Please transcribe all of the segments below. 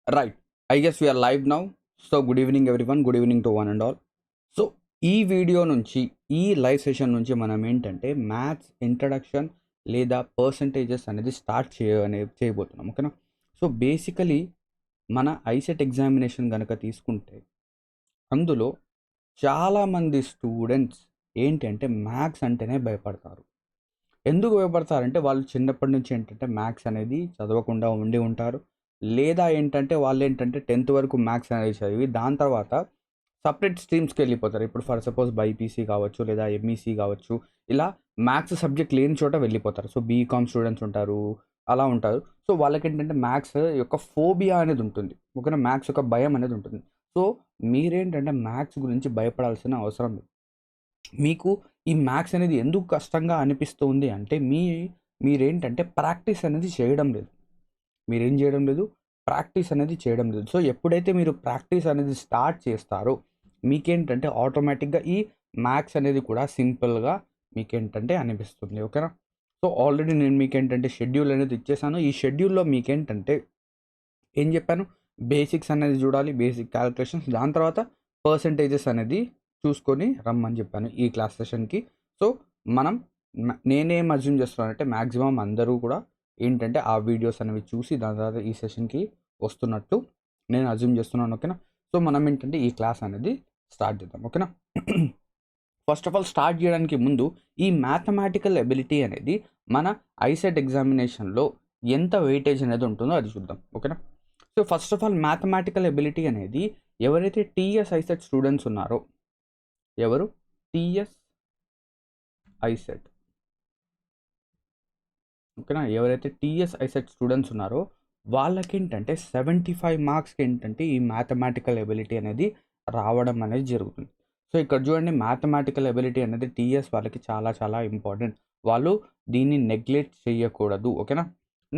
Right. I guess we are live now. So good evening everyone. Good evening to one and all. So ఈ video నుంచి ఈ live session నుంచి మనం ఏంటంటే maths introduction లేదా percentages అనేది స్టార్ట్ చేయబోతున్నాం. ఓకేనా? సో బేసికలీ మన ఐసెట్ ఎగ్జామినేషన్ కనుక తీసుకుంటే అందులో చాలామంది స్టూడెంట్స్ ఏంటి అంటే మ్యాథ్స్ అంటేనే భయపడతారు. ఎందుకు భయపడతారంటే వాళ్ళు చిన్నప్పటి నుంచి ఏంటంటే మ్యాథ్స్ అనేది చదవకుండా ఉండి ఉంటారు. లేదా ఏంటంటే వాళ్ళు ఏంటంటే 10th వరకు మ్యాథ్స్ అనేది చదివి దాని తర్వాత సపరేట్ స్ట్రీమ్స్కి వెళ్ళిపోతారు. ఇప్పుడు ఫర్ సపోజ్ బైపీసీ కావచ్చు లేదా ఎంఈసీ కావచ్చు, ఇలా మ్యాథ్స్ సబ్జెక్ట్ లేని చోట వెళ్ళిపోతారు. సో బీకామ్ స్టూడెంట్స్ ఉంటారు, అలా ఉంటారు. సో వాళ్ళకి ఏంటంటే మ్యాథ్స్ యొక్క ఫోబియా అనేది ఉంటుంది. ఓకేనా? మ్యాథ్స్ యొక్క భయం అనేది ఉంటుంది. సో మీరేంటంటే మ్యాథ్స్ గురించి భయపడాల్సిన అవసరం లేదు. మీకు ఈ మ్యాథ్స్ అనేది ఎందుకు కష్టంగా అనిపిస్తుంది అంటే మీరేంటంటే ప్రాక్టీస్ అనేది చేయడం లేదు. మీరేం చేయడం లేదు, ప్రాక్టీస్ అనేది చేయడం లేదు. సో ఎప్పుడైతే మీరు ప్రాక్టీస్ అనేది స్టార్ట్ చేస్తారో మీకేంటంటే ఆటోమేటిక్గా ఈ మ్యాథ్స్ అనేది కూడా సింపుల్గా మీకేంటంటే అనిపిస్తుంది. ఓకేనా? సో ఆల్రెడీ నేను మీకేంటంటే షెడ్యూల్ అనేది ఇచ్చేసాను. ఈ షెడ్యూల్లో మీకేంటంటే ఏం చెప్పాను, బేసిక్స్ అనేది చూడాలి, బేసిక్ క్యాలిక్యులేషన్స్, దాని తర్వాత పర్సంటేజెస్ అనేది చూసుకొని రమ్మని చెప్పాను ఈ క్లాస్ సెషన్కి. సో మనం నేనేం అజ్యూమ్ చేస్తున్నానంటే మ్యాక్సిమం అందరూ కూడా ఏంటంటే ఆ వీడియోస్ అనేవి చూసి దాని తర్వాత ఈ సెషన్కి వస్తున్నట్టు నేను అజ్యూమ్ చేస్తున్నాను. ఓకేనా? సో మనం ఏంటంటే ఈ క్లాస్ అనేది స్టార్ట్ చేద్దాం. ఓకేనా? ఫస్ట్ ఆఫ్ ఆల్ స్టార్ట్ చేయడానికి ముందు ఈ మ్యాథమెటికల్ ఎబిలిటీ అనేది మన ఐసెట్ ఎగ్జామినేషన్లో ఎంత వెయిటేజ్ అనేది ఉంటుందో అది చూద్దాం. ఓకేనా? So first of all mathematical ability అనేది ఎవరైతే టీఎస్ ఐసెట్ స్టూడెంట్స్ ఉన్నారో, ఎవరు టీఎస్ ఐసెట్, ఓకేనా, ఎవరైతే టీఎస్ ఐసెట్ స్టూడెంట్స్ ఉన్నారో వాళ్ళకేంటంటే 75 మార్క్స్కి ఏంటంటే ఈ మ్యాథమెటికల్ ఎబిలిటీ అనేది రావడం అనేది జరుగుతుంది. సో ఇక్కడ చూడండి, మ్యాథమెటికల్ ఎబిలిటీ అనేది టీఎస్ వాళ్ళకి చాలా చాలా ఇంపార్టెంట్. వాళ్ళు దీన్ని నెగ్లెక్ట్ చేయకూడదు. ఓకేనా?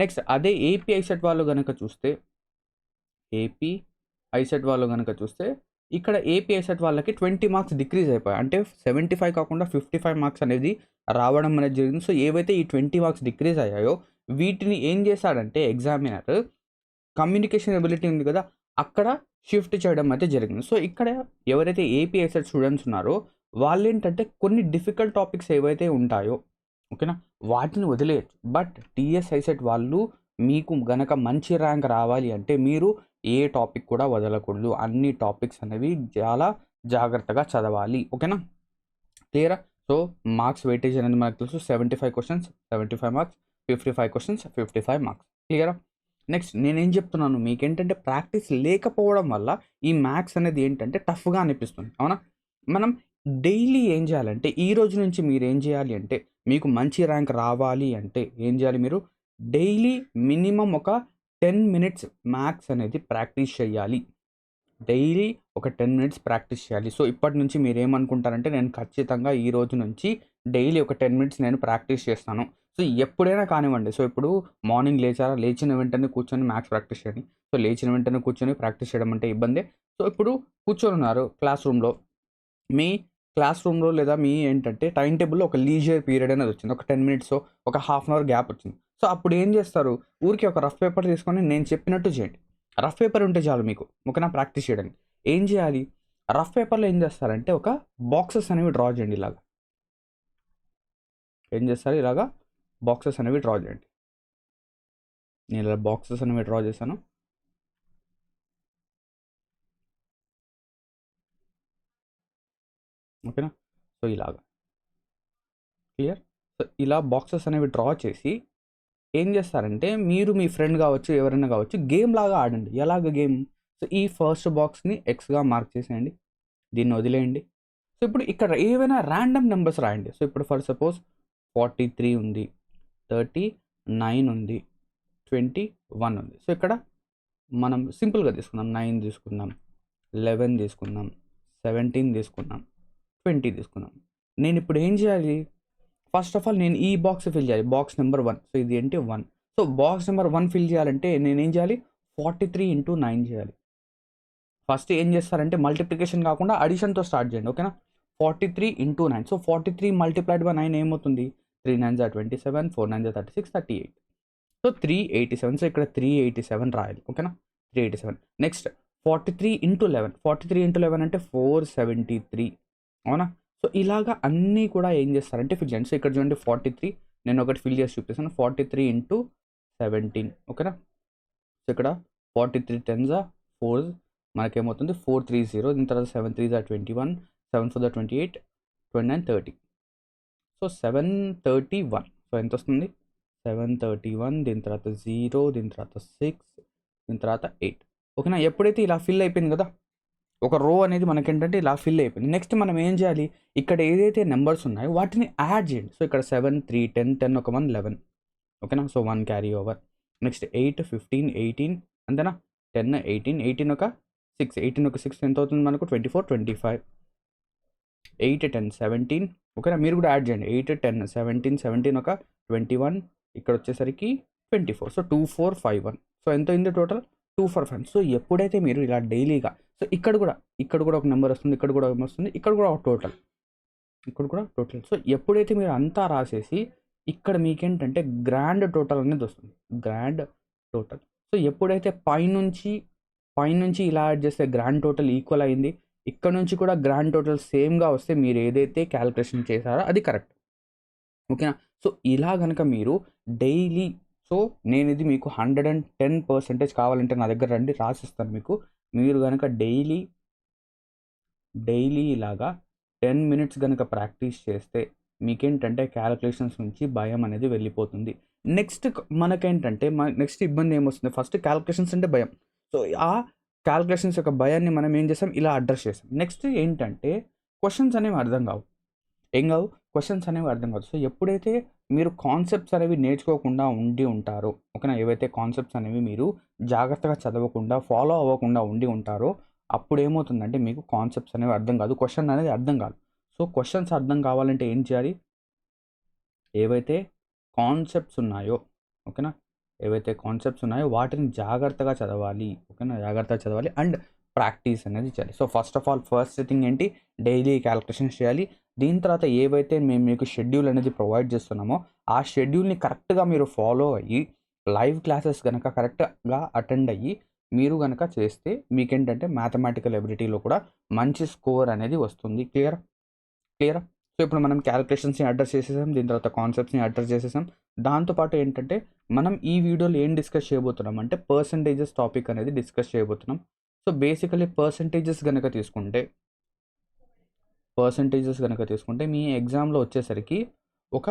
నెక్స్ట్ అదే ఏపీ ఐసెట్ వాళ్ళు కనుక చూస్తే, ఇక్కడ ఏపీ ఐసెట్ వాళ్ళకి 20 మార్క్స్ డిక్రీజ్ అయిపోయాయి. అంటే 75 కాకుండా 55 మార్క్స్ అనేది రావడం అనేది జరిగింది. సో ఏవైతే ఈ 20 మార్క్స్ డిక్రీజ్ అయ్యాయో వీటిని ఏం చేశాడంటే ఎగ్జామినర్ కమ్యూనికేషన్ ఎబిలిటీ ఉంది కదా, అక్కడ షిఫ్ట్ చేయడం అయితే జరిగింది. సో ఇక్కడ ఎవరైతే ఏపీ ఐసెట్ స్టూడెంట్స్ ఉన్నారో వాళ్ళు ఏంటంటే కొన్ని డిఫికల్ట్ టాపిక్స్ ఏవైతే ఉంటాయో, ఓకేనా, వాటిని వదిలేయచ్చు. బట్ టీఎస్ ఐసెట్ వాళ్ళు మీకు గనక మంచి ర్యాంక్ రావాలి అంటే మీరు ఏ టాపిక్ కూడా వదలకూడదు. అన్ని టాపిక్స్ అనేవి చాలా జాగ్రత్తగా చదవాలి. ఓకేనా? క్లియరా? సో మార్క్స్ వెయిటేజ్ అనేది మనకు తెలుసు, 75 క్వశ్చన్స్ 75 మార్క్స్, 55 క్వశ్చన్స్ 55 మార్క్స్. క్లియరా? నెక్స్ట్ నేనేం చెప్తున్నాను, మీకేంటంటే ప్రాక్టీస్ లేకపోవడం వల్ల ఈ మ్యాథ్స్ అనేది ఏంటంటే టఫ్గా అనిపిస్తుంది. అవునా? మనం డైలీ ఏం చేయాలంటే ఈ రోజు నుంచి మీరు ఏం చేయాలి అంటే మీకు మంచి ర్యాంక్ రావాలి అంటే ఏం చేయాలి, మీరు డైలీ మినిమం ఒక 10 మినిట్స్ మ్యాథ్స్ అనేది ప్రాక్టీస్ చేయాలి. డైలీ ఒక 10 మినిట్స్ ప్రాక్టీస్ చేయాలి. సో ఇప్పటి నుంచి మీరు ఏమనుకుంటారంటే నేను ఖచ్చితంగా ఈ రోజు నుంచి డైలీ ఒక 10 మినిట్స్ నేను ప్రాక్టీస్ చేస్తాను. సో ఎప్పుడైనా కానివ్వండి. సో ఇప్పుడు మార్నింగ్ లేచారా, లేచిన వెంటనే కూర్చొని మ్యాథ్స్ ప్రాక్టీస్ చేయండి. సో లేచిన వెంటనే కూర్చొని ప్రాక్టీస్ చేయడం అంటే ఇబ్బందే. సో ఇప్పుడు కూర్చొని ఉన్నారు క్లాస్ రూమ్లో, మీ క్లాస్ రూమ్లో లేదా మీ ఏంటంటే టైం టేబుల్లో ఒక లీజర్ పీరియడ్ అనేది వచ్చింది. ఒక 10 మినిట్స్, ఒక హాఫ్ అన్ అవర్ గ్యాప్ వచ్చింది. సో అప్పుడు ఏం చేస్తారు, ఊరికి ఒక రఫ్ పేపర్ తీసుకొని నేను చెప్పినట్టు చేయండి. రఫ్ పేపర్ ఉంటే చాలు మీకు, ఓకేనా, ప్రాక్టీస్ చేయడానికి. ఏం చేయాలి, రఫ్ పేపర్లో ఏం చేస్తారంటే ఒక బాక్సెస్ అనేవి డ్రా చేయండి. ఇలాగా ఏం చేస్తారు, ఇలాగా బాక్సెస్ అనేవి డ్రా చేయండి. నేను ఇలా బాక్సెస్ అనేవి డ్రా చేశాను. ఓకేనా? సో ఇలాగా క్లియర్. సో ఇలా బాక్సెస్ అనేవి డ్రా చేసి ఏం చేస్తారంటే మీరు మీ ఫ్రెండ్ కావచ్చు, ఎవరైనా కావచ్చు, గేమ్ లాగా ఆడండి. ఎలాగ గేమ్, సో ఈ ఫస్ట్ బాక్స్ని ఎక్స్గా మార్క్ చేసేయండి, దీన్ని వదిలేయండి. సో ఇప్పుడు ఇక్కడ ఏవైనా ర్యాండమ్ నెంబర్స్ రాయండి. సో ఇప్పుడు ఫర్ సపోజ్ 43 ఉంది, 39 ఉంది, 21 ఉంది. సో ఇక్కడ మనం సింపుల్గా తీసుకుందాం, 9 తీసుకుందాం, 11 తీసుకుందాం, 17 తీసుకుందాం, 20 తీసుకుందాం. నేను ఇప్పుడు ఏం చేయాలి, ఫస్ట్ ఆఫ్ ఆల్ నేను ఈ బాక్స్ ఫిల్ చేయాలి, బాక్స్ నెంబర్ 1. సో ఇది ఏంటి 1. సో బాక్స్ నెంబర్ 1 ఫిల్ చేయాలంటే నేనేం చేయాలి, 43 ఇంటూ 9 చేయాలి. ఫస్ట్ ఏం చేస్తారంటే మల్టిప్లికేషన్ కాకుండా అడిషన్తో స్టార్ట్ చేయండి. ఓకేనా? 43 ఇంటూ 9. సో 43 మల్టిప్లైడ్ బై 9 ఏమవుతుంది, 3 9s are 27, 4 9s are 36, 38. So 387. So ఇక్కడ 387 రాయాలి. ఓకేనా? 387. నెక్స్ట్ 43 ఇంటూ 11, 43 ఇంటూ 11 అంటే 473, అవునా? సో ఇలాగా అన్నీ కూడా ఏం చేస్తారంటే ఫిల్ చేయండి. సో ఇక్కడ చూడండి 43, నేను ఒకటి ఫిల్ చేసి చూపిస్తాను. 43 ఇంటూ 17, ఓకేనా? సో ఇక్కడ 43 10 4, మనకేమవుతుంది 430, దీని తర్వాత 7 3 21, 7 4 28, 29 30. సో 731, సో ఎంత వస్తుంది? 731, దీని తర్వాత 0, దీని తర్వాత 6, దీని తర్వాత 8, ఓకేనా? ఎప్పుడైతే ఇలా ఫిల్ అయిపోయింది కదా, ఒక రో అనేది మనకేంటంటే ఇలా ఫిల్ అయిపోయింది. నెక్స్ట్ మనం ఏం చేయాలి, ఇక్కడ ఏదైతే నెంబర్స్ ఉన్నాయో వాటిని యాడ్ చేయండి. సో ఇక్కడ 7 3 10 10 ఒక 1 11, ఓకేనా? So 1 carry over. నెక్స్ట్ 8 15 18, అంతేనా? 10 18, 18 ఒక 6, 18 ఒక 6 ఎంత అవుతుంది మనకు? 24 25, 8 10 17, ఓకేనా? మీరు కూడా యాడ్ చేయండి. 8 10 17, 17 ఒక 21, ఇక్కడ వచ్చేసరికి 24, సో 2451. సో ఎంత అయింది టోటల్? 245. సో ఎప్పుడైతే మీరు ఇలా డైలీగా, సో ఇక్కడ కూడా ఒక నెంబర్ వస్తుంది, ఇక్కడ కూడా ఒక వస్తుంది, ఇక్కడ కూడా ఒక టోటల్, ఇక్కడ కూడా టోటల్. సో ఎప్పుడైతే మీరు అంతా రాసేసి ఇక్కడ మీకేంటంటే గ్రాండ్ టోటల్ అనేది వస్తుంది, గ్రాండ్ టోటల్. సో ఎప్పుడైతే పైనుంచి ఇలా యాడ్ చేస్తే గ్రాండ్ టోటల్ ఈక్వల్ అయింది, ఇక్కడ నుంచి కూడా గ్రాండ్ టోటల్ సేమ్గా వస్తే మీరు ఏదైతే క్యాలిక్యులేషన్ చేశారో అది కరెక్ట్, ఓకేనా? సో ఇలా కనుక మీరు డైలీ, సో నేను ఇది మీకు 110% కావాలంటే నా దగ్గర రండి, రాసిస్తాను మీకు. మీరు కనుక డైలీ ఇలాగా 10 minutes కనుక ప్రాక్టీస్ చేస్తే మీకేంటంటే క్యాలిక్యులేషన్స్ నుంచి భయం అనేది వెళ్ళిపోతుంది. నెక్స్ట్ మనకేంటంటే నెక్స్ట్ ఇబ్బంది ఏమొస్తుంది, ఫస్ట్ క్యాలిక్యులేషన్స్ అంటే భయం. సో ఆ క్యాలిక్యులేషన్స్ యొక్క భయాన్ని మనం ఏం చేస్తాం, ఇలా అడ్రస్ చేస్తాం. నెక్స్ట్ ఏంటంటే క్వశ్చన్స్ అనేవి అర్థం కావు. సో ఎప్పుడైతే మీరు కాన్సెప్ట్స్ అనేవి నేర్చుకోకుండా ఉండి ఉంటారో, ఓకేనా? ఏవైతే కాన్సెప్ట్స్ అనేవి మీరు జాగ్రత్తగా చదవకుండా ఫాలో అవ్వకుండా ఉండి ఉంటారో, అప్పుడు ఏమవుతుందంటే మీకు కాన్సెప్ట్స్ అనేవి అర్థం కాదు, క్వశ్చన్ అనేది అర్థం కాదు. సో క్వశ్చన్స్ అర్థం కావాలంటే ఏం చేయాలి, ఏవైతే కాన్సెప్ట్స్ ఉన్నాయో, ఓకేనా? ఏవైతే కాన్సెప్ట్స్ ఉన్నాయో వాటిని జాగ్రత్తగా చదవాలి, ఓకేనా? జాగ్రత్తగా చదవాలి అండ్ ప్రాక్టీస్ అనేది చేయాలి. సో ఫస్ట్ థింగ్ ఏంటి, డైలీ క్యాలిక్యులేషన్స్ చేయాలి. దీని తర్వాత ఏవైతే మేము మీకు షెడ్యూల్ అనేది ప్రొవైడ్ చేస్తున్నామో ఆ షెడ్యూల్ని కరెక్ట్గా మీరు ఫాలో అయ్యి లైవ్ క్లాసెస్ కనుక కరెక్ట్గా అటెండ్ అయ్యి మీరు కనుక చేస్తే మీకేంటంటే మ్యాథమెటికల్ ఎబిలిటీలో కూడా మంచి స్కోర్ అనేది వస్తుంది. క్లియరా? సో ఇప్పుడు మనం క్యాలిక్యులేషన్స్ని అడ్రస్ చేసేసాం, దీని తర్వాత కాన్సెప్ట్స్ని అడ్రస్ చేసేసాం. దాంతోపాటు ఏంటంటే మనం ఈ వీడియోలో ఏం డిస్కస్ చేయబోతున్నాం అంటే పర్సంటేజెస్ టాపిక్ అనేది డిస్కస్ చేయబోతున్నాం. సో బేసికలీ పర్సంటేజెస్ కనుక తీసుకుంటే మీ ఎగ్జామ్లో వచ్చేసరికి ఒక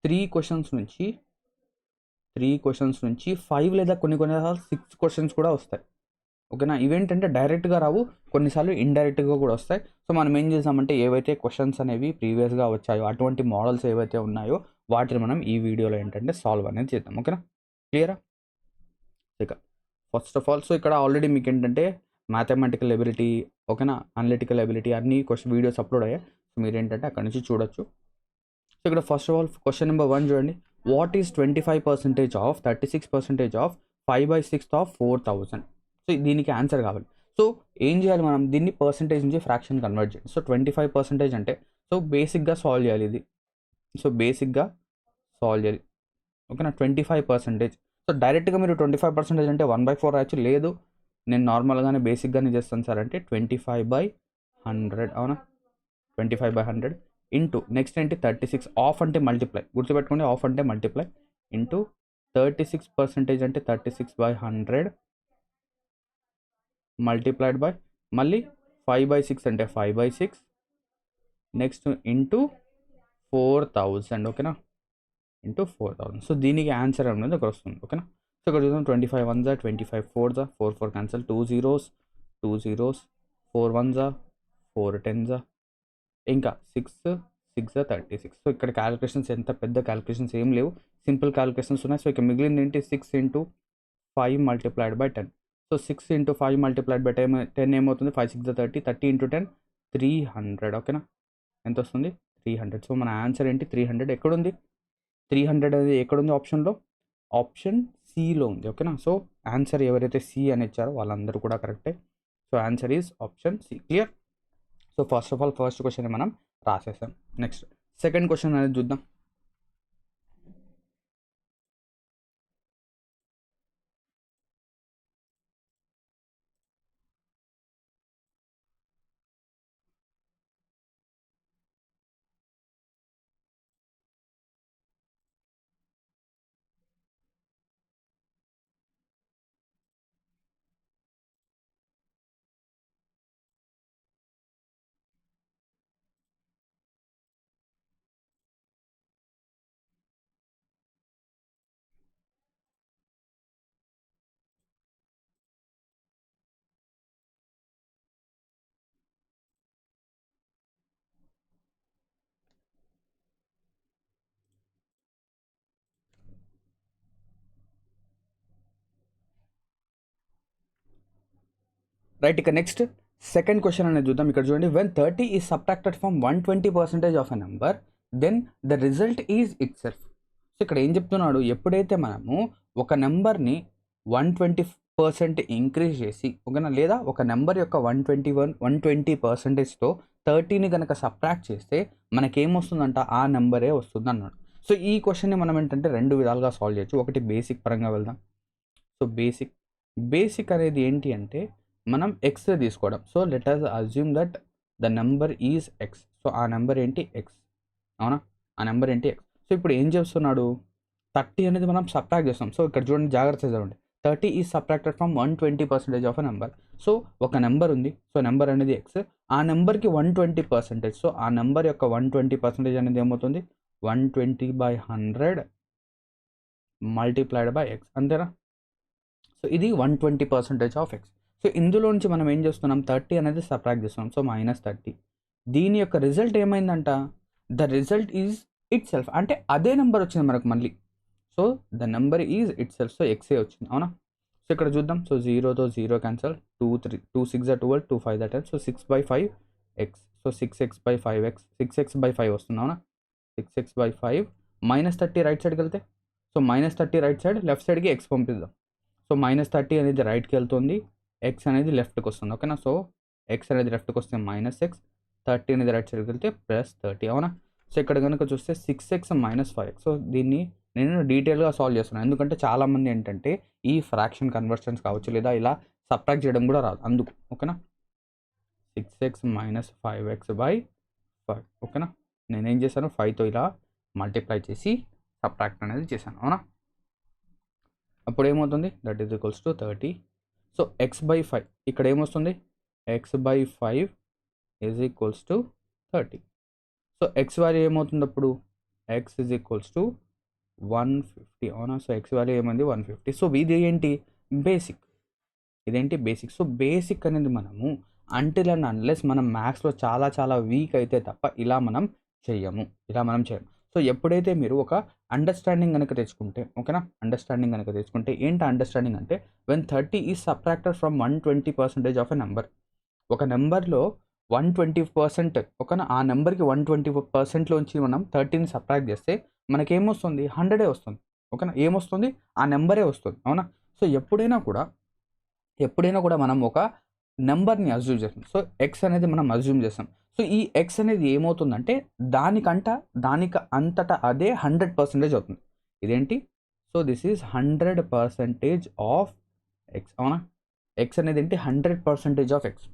3 క్వశ్చన్స్ నుంచి 5 లేదా కొన్నిసార్లు 6 క్వశ్చన్స్ కూడా వస్తాయి, ఓకేనా? ఇవేంటంటే డైరెక్ట్గా రావు, కొన్నిసార్లు ఇండైరెక్ట్గా కూడా వస్తాయి. సో మనం ఏం చేసామంటే ఏవైతే క్వశ్చన్స్ అనేవి ప్రీవియస్గా వచ్చాయో అటువంటి మోడల్స్ ఏవైతే ఉన్నాయో వాటిని మనం ఈ వీడియోలో ఏంటంటే సాల్వ్ అనేది చేద్దాం, ఓకేనా? క్లియరా? ఇక ఫస్ట్ ఆఫ్ ఆల్, సో ఇక్కడ ఆల్రెడీ మీకు ఏంటంటే మ్యాథమెటికల్ ఎబిలిటీ, ఓకేనా, అనలిటికల్ ఎబిలిటీ అన్ని వీడియోస్ అప్లోడ్ అయ్యాయి. సో మీరు ఏంటంటే అక్కడ నుంచి చూడొచ్చు. సో ఇక్కడ first of all question number 1 చూడండి. What is 25% of 36% of 5/6 of 4000? So దీనికి ఆన్సర్ కావాలి. సో ఏం చేయాలి, మనం దీన్ని పర్సంటేజ్ నుంచి ఫ్రాక్షన్ కన్వర్ట్ చేయాలి. సో 25% అంటే సో బేసిక్గా సాల్వ్ చేయాలి ఇది. ఓకేనా? 25%. సో డైరెక్ట్గా మీరు 25% అంటే 1/4 రాయొచ్చు, లేదు నేను నార్మల్గానే బేసిక్గానే చేస్తాను సార్ అంటే 25/100, అవునా? 25/100 ఇంటూ నెక్స్ట్ ఏంటి 36, ఆఫ్ అంటే మల్టిప్లై, గుర్తుపెట్టుకోండి, ఆఫ్ అంటే మల్టిప్లై, ఇంటూ 36% అంటే 36/100 మల్టిప్లైడ్ బై మళ్ళీ 5/6 అంటే 5/6, నెక్స్ట్ ఇంటూ 4000, ఓకేనా? ఇంటూ 4000. సో దీనికి ఆన్సర్ అనేది ఒకటి వస్తుంది, ఓకేనా? సో ఇక్కడ చూద్దాం, 25 1s 25 4s 4 4 cancel, 2 zeros 4 1s 4 10s, ఇంకా 6 6 36. సో ఇక్కడ క్యాలిక్యులేషన్స్ ఎంత పెద్ద క్యాలిక్యులేషన్స్ ఏం లేవు, సింపుల్ క్యాలిక్యులేషన్స్ ఉన్నాయి. సో ఇక్కడ మిగిలింది ఏంటి, 6 into 5 multiplied by 10. So 6 into 5 multiplied by 10 ఏమవుతుంది, 5 6 30, 30 ఇంటూ 10 300, ఓకేనా? ఎంత వస్తుంది, 300. సో మన ఆన్సర్ ఏంటి, 300. ఎక్కడుంది 300 అనేది, ఎక్కడుంది ఆప్షన్లో, ఆప్షన్ సిలో ఉంది, ఓకేనా? సో ఆన్సర్ ఎవరైతే సి అని ఇచ్చారో వాళ్ళందరూ కూడా కరెక్టే. So answer is option C. Clear? So first of all first question మనం రాసేసాం. నెక్స్ట్ సెకండ్ క్వశ్చన్ అనేది చూద్దాం. రైట్. ఇక నెక్స్ట్ సెకండ్ క్వశ్చన్ అనేది చూద్దాం. ఇక్కడ చూడండి, when 30 is subtracted from 120% of a number then the result is itself. So ఇక్కడ ఏం చెప్తున్నాడు, ఎప్పుడైతే మనము ఒక నెంబర్ని 120% ఇంక్రీజ్ చేసి ఓకేనా, లేదా ఒక నెంబర్ యొక్క 120%తో 30ని కనుక సబ్ట్రాక్ట్ చేస్తే మనకేమొస్తుందంట, ఆ నెంబరే వస్తుంది అన్నాడు. సో ఈ క్వశ్చన్ని మనం ఏంటంటే రెండు విధాలుగా సాల్వ్ చేయొచ్చు. ఒకటి బేసిక్ పరంగా వెళ్దాం. సో బేసిక్ అనేది ఏంటి అంటే మనం ఎక్స్ తీసుకోవడం. So let us assume that the number is X. So ఆ నెంబర్ ఏంటి, ఎక్స్. అవునా, ఆ నెంబర్ ఏంటి, ఎక్స్. సో ఇప్పుడు ఏం చేస్తున్నాడు, 30 అనేది మనం సబ్ట్రాక్ట్ చేస్తాం. సో ఇక్కడ చూడండి, జాగ్రత్త చదవండి. 30 is subtracted from 120% of a number. So ఒక నెంబర్ ఉంది, సో నెంబర్ అనేది ఎక్స్, ఆ నెంబర్కి 120%. సో ఆ నెంబర్ యొక్క 120% అనేది ఏమవుతుంది, 120/100 మల్టిప్లైడ్ బై ఎక్స్, అంతేనా. సో ఇది 120% ఆఫ్ ఎక్స్. సో ఇందులో నుంచి మనం ఏం చేస్తున్నాం, 30 అనేది సబ్ట్రాక్ట్ చేస్తున్నాం. సో -30. దీని యొక్క రిజల్ట్ ఏమైందంట, the result is itself, అంటే అదే నెంబర్ వచ్చింది మనకు మళ్ళీ. So the number is itself. So ఎక్సే వచ్చింది, అవునా. సో ఇక్కడ చూద్దాం. సో 0తో 0 cancel, 2 6 12, 2 5 10. So 6/5 x. So 6x/5x, 6x/5 వస్తుంది, అవునా. 6x/5 -30 రైట్ సైడ్కి వెళ్తే, సో -30 రైట్ సైడ్, లెఫ్ట్ సైడ్కి ఎక్స్ పంపిద్దాం. సో -30 అనేది రైట్కి వెళ్తుంది, ఎక్స్ అనేది లెఫ్ట్కి వస్తుంది, ఓకేనా. సో ఎక్స్ అనేది లెఫ్ట్కి వస్తే -x, 30 అనేది రైట్ సైడ్కి వెళ్తే +30, అవునా. సో ఇక్కడ కనుక చూస్తే 6x - 5x. సో దీన్ని నేను డీటెయిల్గా సాల్వ్ చేస్తున్నాను, ఎందుకంటే చాలామంది ఏంటంటే ఈ ఫ్రాక్షన్ కన్వర్షన్స్ కావచ్చు, లేదా ఇలా సబ్ట్రాక్ట్ చేయడం కూడా రాదు అందుకు, ఓకేనా. 6x - 5x/5, ఓకేనా. నేనేం చేశాను, 5తో ఇలా మల్టిప్లై చేసి సబ్ట్రాక్ట్ అనేది చేశాను, అవునా. అప్పుడు ఏమవుతుంది, that is equals to 30. So x/5 ఇక్కడ ఏమొస్తుంది, x/5 is equals to 30. So X value ఏమవుతుంది అప్పుడు, ఎక్స్ ఈజ్ ఈక్వల్స్ టు 150, అవునా. సో ఎక్స్ వాల్యూ ఏమైంది, 150. సో ఇది ఏంటి, బేసిక్. ఇదేంటి, బేసిక్. సో బేసిక్ అనేది మనము అంటిల్ అండ్ అన్లెస్ మనం మ్యాథ్స్లో చాలా చాలా వీక్ అయితే తప్ప ఇలా మనం చేయము. సో ఎప్పుడైతే మీరు ఒక అండర్స్టాండింగ్ కనుక తెచ్చుకుంటే, ఓకేనా, అండర్స్టాండింగ్ కనుక తెచ్చుకుంటే, ఏంటి అండర్స్టాండింగ్ అంటే, when 30 is subtracted from 120% of a number. ఒక నెంబర్లో 120%, ఓకేనా, ఆ నెంబర్కి 120%లోంచి మనం 30ని సబ్ట్రాక్ట్ చేస్తే మనకేమొస్తుంది, 100 వస్తుంది, ఓకేనా. ఏమొస్తుంది, ఆ నెంబరే వస్తుంది, అవునా. సో ఎప్పుడైనా కూడా మనం ఒక నెంబర్ని అజ్యూమ్ చేస్తాం. సో ఎక్స్ అనేది మనం అజ్యూమ్ చేస్తాం. సో ఈ ఎక్స్ అనేది ఏమవుతుందంటే దానికి అంతటా అదే 100% అవుతుంది. ఇదేంటి, so this is 100% of X, అవునా. ఎక్స్ అనేది ఏంటి, 100% ఆఫ్ ఎక్స్.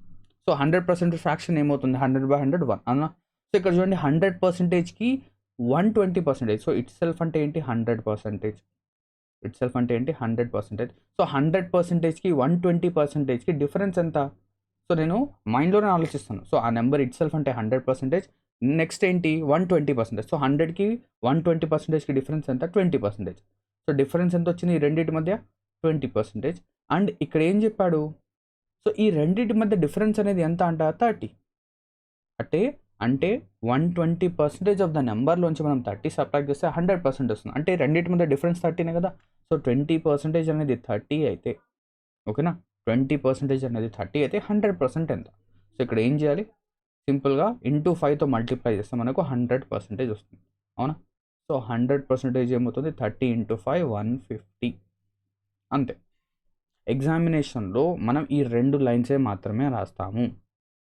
సో 100% ఫ్రాక్షన్ ఏమవుతుంది, 100/100 1, అవునా. సో ఇక్కడ చూడండి, 100%కి 120%. సో ఇట్ సెల్ఫ్ అంటే ఏంటి, 100%. ఇట్ సెల్ఫ్ అంటే ఏంటి, 100%. సో 100%కి 120%కి డిఫరెన్స్ ఎంత. సో నేను మైండ్లోనే ఆలోచిస్తాను. సో ఆ నెంబర్ ఇట్ సెల్ఫ్ అంటే 100%, నెక్స్ట్ ఏంటి 120%. సో 100కి 120%కి డిఫరెన్స్ ఎంత, 20%. సో డిఫరెన్స్ ఎంత వచ్చింది ఈ రెండింటి మధ్య, 20%. అండ్ ఇక్కడ ఏం చెప్పాడు, సో ఈ రెండింటి మధ్య డిఫరెన్స్ అనేది ఎంత అంట, 30. అంటే 120% ఆఫ్ ద నెంబర్లోంచి మనం 30 సబ్ట్రాక్ట్ చేస్తే 100% వస్తుంది. అంటే రెండింటి మధ్య డిఫరెన్స్ 30నే కదా. సో 20% అనేది 30 అయితే, ఓకేనా, 20% అనేది 30 అయితే 100% ఎంత. సో ఇక్కడ ఏం చేయాలి, సింపుల్గా ఇంటూ 5తో మల్టిప్లై చేస్తే మనకు 100% వస్తుంది, అవునా. సో 100% ఏమవుతుంది, 30 × 5 150, అంతే. ఎగ్జామినేషన్లో మనం ఈ 2 లైన్సే మాత్రమే రాస్తాము,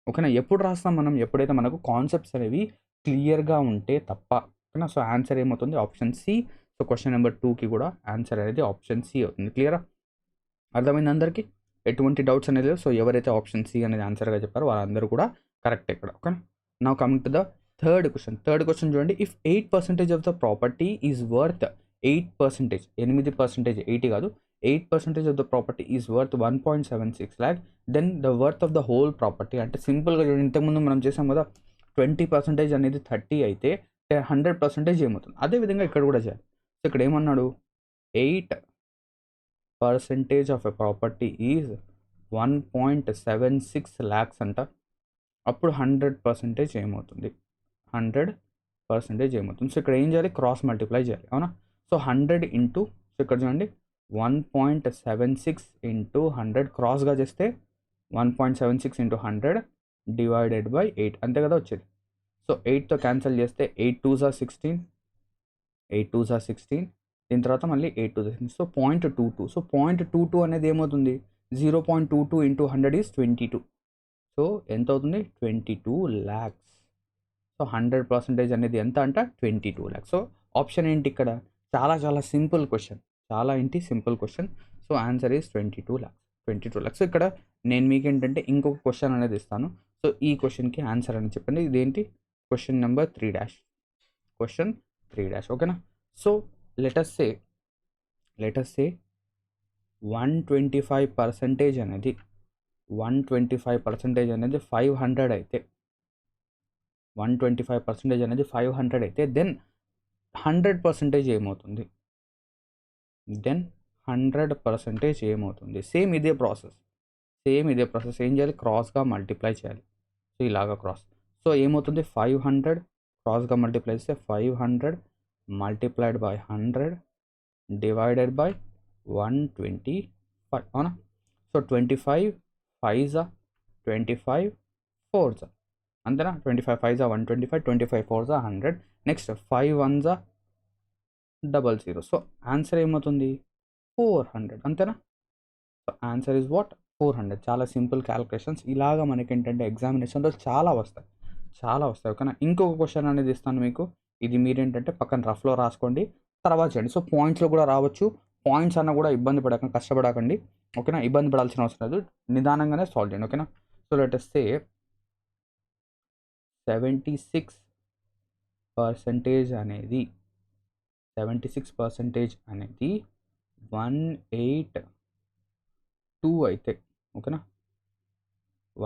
ఓకేనా. ఎప్పుడు రాస్తాం మనం, ఎప్పుడైతే మనకు కాన్సెప్ట్స్ అనేవి క్లియర్గా ఉంటే తప్ప, ఓకేనా. సో ఆన్సర్ ఏమవుతుంది, option C. So question number 2కి కూడా ఆన్సర్ అనేది ఆప్షన్ సి అవుతుంది. క్లియరా, అర్థమైంది అందరికీ, ఎటువంటి డౌట్స్ అనేది లేదు. సో ఎవరైతే ఆప్షన్ సి అనేది ఆన్సర్గా చెప్పారో వాళ్ళందరూ కూడా కరెక్ట్ ఇక్కడ, ఓకేనా. Now coming to the third question చూడండి. If 8% of the property is worth 8%, 8%, 80 కాదు, 8% of the property is worth 1.76 lakh, then the worth of the whole property. అంటే సింపుల్గా చూడండి, ఇంతకుముందు మనం చేసాం కదా, 20% అనేది 30 అయితే 100% ఏమవుతుంది, అదేవిధంగా ఇక్కడ కూడా చేయాలి. సో ఇక్కడ ఏమన్నాడు, 8% of a property is 1.76 lakhs అంట. అప్పుడు 100% ఏమవుతుంది, 100% ఏమవుతుంది. సో ఇక్కడ ఏం చేయాలి, క్రాస్ మల్టిప్లై చేయాలి, అవునా. సో 100 ఇంటూ, సో ఇక్కడ చూడండి 1.76 × 100 క్రాస్గా చేస్తే 1.76 ఇంటూ 100 డివైడెడ్ బై 8 అంతే కదా వచ్చేది. సో 8తో క్యాన్సిల్ చేస్తే 8 2s are 16, 8 2s are 16, దీని తర్వాత మళ్ళీ 8 2s are 16. సో 0.22. సో 0.22 అనేది ఏమవుతుంది, 0.22 ఇంటూ 100 ఈజ్ 22. సో ఎంత అవుతుంది, 22 lakhs. సో 100% అనేది ఎంత అంట, 22 lakhs. సో ఆప్షన్ ఏంటి ఇక్కడ, చాలా చాలా సింపుల్ క్వశ్చన్, చాలా ఏంటి simple question. So answer is 22 lakhs. 22 lakhs. So ఇక్కడ నేను మీకు ఏంటంటే ఇంకొక క్వశ్చన్ అనేది ఇస్తాను. సో ఈ క్వశ్చన్కి ఆన్సర్ అని చెప్పండి. ఇదేంటి, క్వశ్చన్ నెంబర్ 3 క్వశ్చన్ 3 ఓకేనా. సో లెటస్ సే 125% అనేది 125% అనేది 500 అయితే, 125% అనేది 500 అయితే దెన్ 100% ఏమవుతుంది, దెన్ 100% ఏమవుతుంది. సేమ్ ఇదే ప్రాసెస్ ఏం చేయాలి, క్రాస్గా మల్టిప్లై చేయాలి. సో ఇలాగా క్రాస్. సో ఏమవుతుంది, 500 క్రాస్గా మల్టిప్లై చేస్తే 500 మల్టిప్లైడ్ బై 100 డివైడెడ్ బై 125, అవునా. సో 25 5s 25 4s అంతేనా, 25 5s 125, 25 4s 100, next 5 1s 00. So answer ఏమవుతుంది, 400 అంతేనా. So answer is what, 400. చాలా సింపుల్ క్యాలిక్యులేషన్స్. ఇలాగా మనకి ఏంటంటే ఎగ్జామినేషన్లో చాలా వస్తాయి ఓకేనా. ఇంకొక క్వశ్చన్ అనేది ఇస్తాను మీకు, ఇది మీరేంటంటే పక్కన రఫ్లో రాసుకోండి, తర్వాత చేయండి. సో పాయింట్స్లో కూడా రావచ్చు, పాయింట్స్ అన్న కూడా ఇబ్బంది పడకండి, కష్టపడకండి ఓకేనా. ఇబ్బంది పడాల్సిన అవసరం లేదు, నిదానంగానే సాల్వ్ చేయండి ఓకేనా. సో లెట్ us say 76% అనేది 182 అయితే ఓకేనా,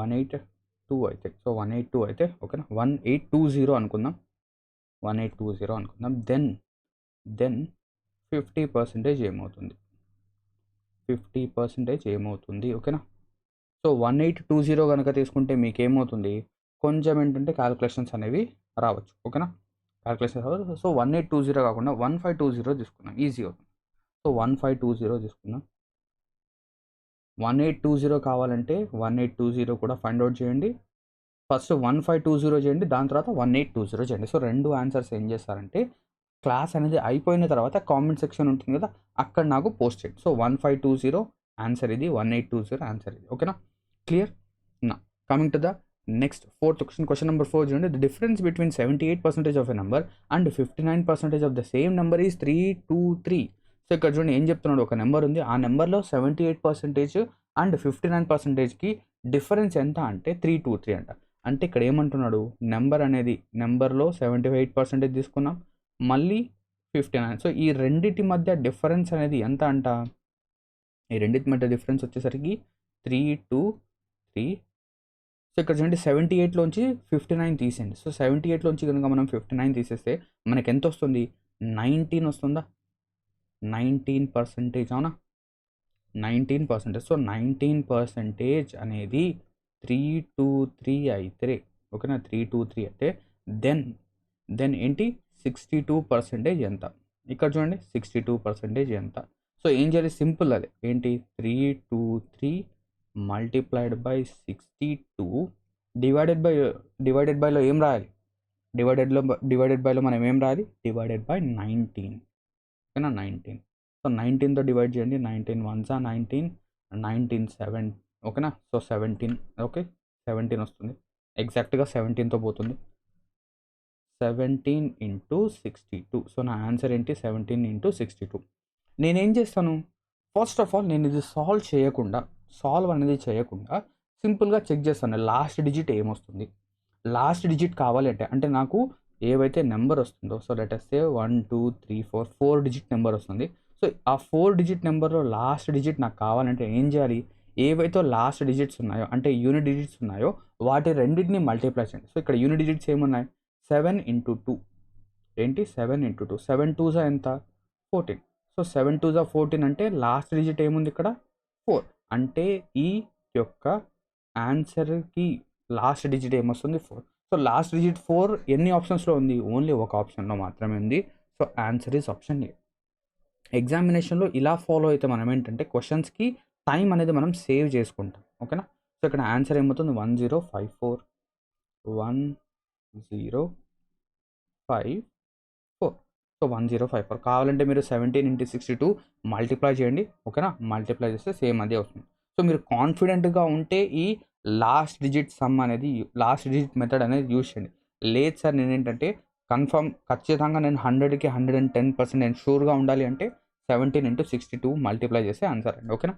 182 అయితే. సో 182 అయితే ఓకేనా, 1820 అనుకుందాం, 1820 అనుకుందాం. దెన్ 50% ఏమవుతుంది, 50% ఏమవుతుంది ఓకేనా. సో 1820 కనుక తీసుకుంటే మీకు ఏమవుతుంది, కొంచెం ఏంటంటే క్యాలిక్యులేషన్స్ అనేవి రావచ్చు ఓకేనా, క్యాలిక్యులేషన్స్ రావచ్చు. సో 1820 కాకుండా 1520 తీసుకున్నాం, ఈజీ అవుతుంది. సో 1520 తీసుకున్నాం. 1820 కావాలంటే 1820 కూడా ఫైండ్ అవుట్ చేయండి. ఫస్ట్ 1520 చేయండి, దాని తర్వాత 1820 చేయండి. సో రెండు ఆన్సర్స్ ఏం చేస్తారంటే, క్లాస్ అనేది అయిపోయిన తర్వాత కామెంట్ సెక్షన్ ఉంటుంది కదా, అక్కడ నాకు పోస్ట్ చేయండి. సో 1520 ఆన్సర్ ఇది, 1820 ఆన్సర్ ఇది ఓకేనా. Clear now. Coming to the next fourth question, question number 4 చూడండి. The difference between 78% of a number and 59% of the same number is 323. So ఇక్కడ చూడండి ఏం చెప్తున్నాడు, ఒక నెంబర్ ఉంది, ఆ నెంబర్లో 78% అండ్ 59%కి డిఫరెన్స్ ఎంత అంటే 323 అంట. అంటే ఇక్కడ ఏమంటున్నాడు, నెంబర్ అనేది నెంబర్లో 78% తీసుకున్నాం, మళ్ళీ 59. సో ఈ రెండింటి మధ్య డిఫరెన్స్ అనేది ఎంత అంట, ఈ రెండింటి మధ్య డిఫరెన్స్ వచ్చేసరికి 323. సో ఇక్కడ చూడండి 78లోంచి 59 తీసేయండి. సో 78లోంచి కనుక మనం 59 తీసేస్తే మనకి ఎంత వస్తుంది, 19 వస్తుందా, 19% అవునా, 19%. సో 19% అనేది 323 అయితే ఓకేనా, 323 అయితే దెన్ ఏంటి 62% ఎంత, ఇక్కడ చూడండి 62% ఎంత. సో ఏం చేయాలి, సింపుల్ అదే ఏంటి, 323 మల్టిప్లైడ్ బై 62 డివైడెడ్ బైలో ఏం రాయాలి, డివైడెడ్ బైలో మనం ఏం రాయాలి, డివైడెడ్ బై 19 ఓకేనా, 19. సో 19తో డివైడ్ చేయండి, 19 1s 19, 19 7 ఓకేనా. సో 17 ఓకే, 17 వస్తుంది, ఎగ్జాక్ట్గా 17తో పోతుంది, 17 ఇంటూ 62. సో నా ఆన్సర్ ఏంటి, 17 ఇంటూ 62. నేనేం చేస్తాను, ఫస్ట్ ఆఫ్ ఆల్ నేను ఇది సాల్వ్ అనేది చేయకుండా సింపుల్గా చెక్ చేస్తాను లాస్ట్ డిజిట్ ఏమొస్తుంది. లాస్ట్ డిజిట్ కావాలి అంటే నాకు ఏవైతే నెంబర్ వస్తుందో, so let us say 1 2 3 4 digit number వస్తుంది. సో ఆ 4 డిజిట్ నెంబర్లో లాస్ట్ డిజిట్ నాకు కావాలంటే ఏం చేయాలి, ఏవైతే లాస్ట్ డిజిట్స్ ఉన్నాయో అంటే యూనిట్ డిజిట్స్ ఉన్నాయో వాటి రెండింటిని మల్టిప్లై చేయండి. సో ఇక్కడ యూనిట్ డిజిట్స్ ఏమున్నాయి, 7 ఇంటూ 2 ఏంటి, 7 ఇంటూ 2, 7 2s ఎంత, 14. సో 7 2s 14 అంటే లాస్ట్ డిజిట్ ఏముంది ఇక్కడ, 4. అంటే ఈ యొక్క ఆన్సర్కి లాస్ట్ డిజిట్ ఏమొస్తుంది, 4. సో లాస్ట్ డిజిట్ 4 ఎన్ని ఆప్షన్స్లో ఉంది, ఓన్లీ ఒక ఆప్షన్లో మాత్రమే ఉంది. సో ఆన్సర్ ఈజ్ ఆప్షన్ ఏ. ఎగ్జామినేషన్లో ఇలా ఫాలో అయితే మనం ఏంటంటే క్వశ్చన్స్కి టైం అనేది మనం సేవ్ చేసుకుంటాం ఓకేనా. సో ఇక్కడ ఆన్సర్ ఏమవుతుంది 1054 1054. సో 1054 కావాలంటే మీరు 17 × 62 మల్టిప్లై చేయండి, ఓకేనా. మల్టిప్లై చేస్తే సేమ్ అదే వస్తుంది. సో మీరు కాన్ఫిడెంట్గా ఉంటే ఈ లాస్ట్ డిజిట్ సమ్ అనేది, లాస్ట్ డిజిట్ మెథడ్ అనేది యూజ్ చేయండి. లేదు సార్ నేనేంటంటే ఖచ్చితంగా నేను 100కి 110% నేను షూర్గా ఉండాలి అంటే 17 × 62 మల్టిప్లై చేస్తే ఆన్సర్ అండి, ఓకేనా.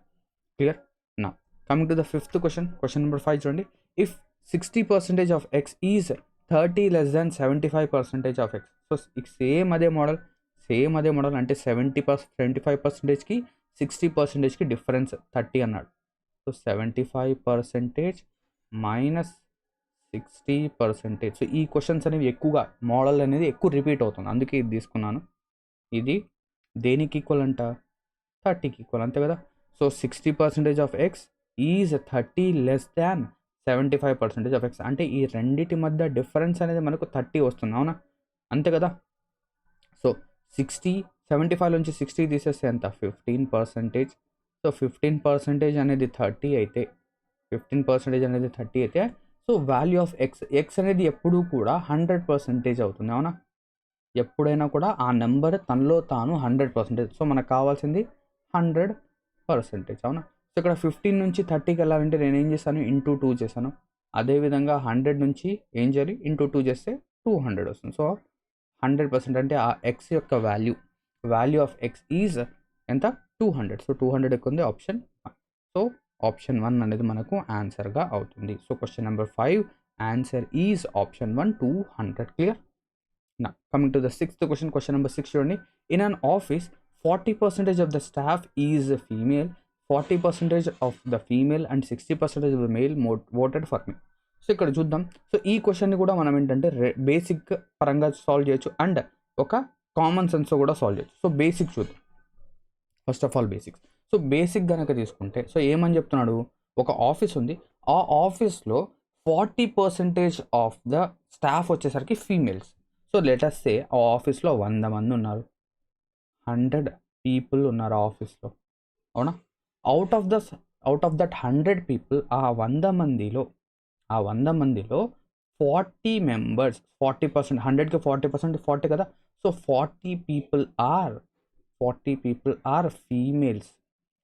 Clear. Now coming to the fifth question number 5 చూడండి. If 60% of X is 30 less than 75% of X. So same అదే మోడల్ అంటే 75%కి 60%కి డిఫరెన్స్ 30 అన్నాడు. So 75% minus 60%. సో ఈ క్వశ్చన్స్ అనేవి ఎక్కువగా మోడల్ అనేది ఎక్కువ రిపీట్ అవుతుంది, అందుకే ఇది తీసుకున్నాను. ఇది దేనికి ఈక్వల్ అంట, 30కి ఈక్వల్, అంతే కదా. So 60% of X is 30 less than 75% of X. అంటే ఈ రెండింటి మధ్య డిఫరెన్స్ అనేది మనకు 30 వస్తుంది, అవునా, అంతే కదా. సో 75 నుంచి 60 తీసేస్తే ఎంత, 15%. సో 15% అనేది 30 అయితే, 15% అనేది 30 అయితే, సో వాల్యూ ఆఫ్ ఎక్స్ అనేది ఎప్పుడూ కూడా 100% అవుతుంది, అవునా. ఎప్పుడైనా కూడా ఆ నెంబర్ తనలో తాను 100%. సో మనకు కావాల్సింది 100%, అవునా. సో ఇక్కడ 15 నుంచి 30కి వెళ్ళాలంటే నేను ఏం చేశాను, ఇంటూ 2 చేశాను. అదేవిధంగా 100 నుంచి ఏం చేయాలి, ఇంటూ 2 చేస్తే 200 వస్తుంది. సో 100% అంటే ఆ ఎక్స్ యొక్క వాల్యూ ఆఫ్ ఎక్స్ ఈజ్ ఎంత, 200. సో 200 ఎక్కువ ఉంది, ఆప్షన్ 1. సో ఆప్షన్ 1 అనేది మనకు ఆన్సర్గా అవుతుంది. So question number 5 answer is option 1, 200. Clear. Now coming to the sixth question number 6 చూడండి. In an office 40% of the staff is female, 40% of the female and 60% of the male voted for me. So ఇక్కడ చూద్దాం. So ఈ క్వశ్చన్ని కూడా మనం ఏంటంటే basic పరంగా solve చేయొచ్చు అండ్ ఒక కామన్ సెన్స్తో కూడా సాల్వ్ చేయొచ్చు. సో బేసిక్ చూద్దాం. First of all basics. So basic కనుక తీసుకుంటే, సో ఏమని చెప్తున్నాడు, ఒక ఆఫీస్ ఉంది, ఆ ఆఫీస్లో 40% ఆఫ్ ద స్టాఫ్ వచ్చేసరికి ఫీమేల్స్. సో లెటస్ సే ఆ ఆఫీస్లో 100 మంది ఉన్నారు, 100 పీపుల్ ఉన్నారు ఆ ఆఫీస్లో, అవునా. అవుట్ ఆఫ్ దట్ 100 పీపుల్, ఆ 100 మందిలో 40 మెంబర్స్, 40%, 100కి 40%, 40 కదా. So 40 people are females,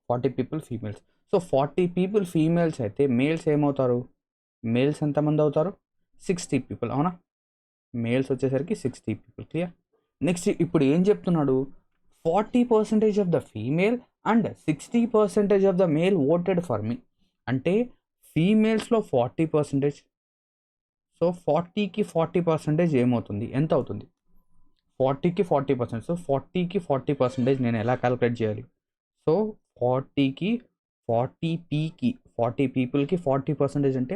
40 people females. So 40 people females అయితే మేల్స్ ఏమవుతారు, మేల్స్ ఎంతమంది అవుతారు, 60 పీపుల్, అవునా. మేల్స్ వచ్చేసరికి 60 పీపుల్. క్లియర్. నెక్స్ట్ ఇప్పుడు ఏం చెప్తున్నాడు, 40% of the female and 60% of the male voted for మీ. అంటే ఫీమేల్స్లో 40%, సో 40కి 40% ఏమవుతుంది, ఎంత అవుతుంది, 40కి 40%. సో 40కి 40% నేను ఎలా క్యాలిక్యులేట్ చేయాలి, సో 40కి 40 పీపుల్కి 40% అంటే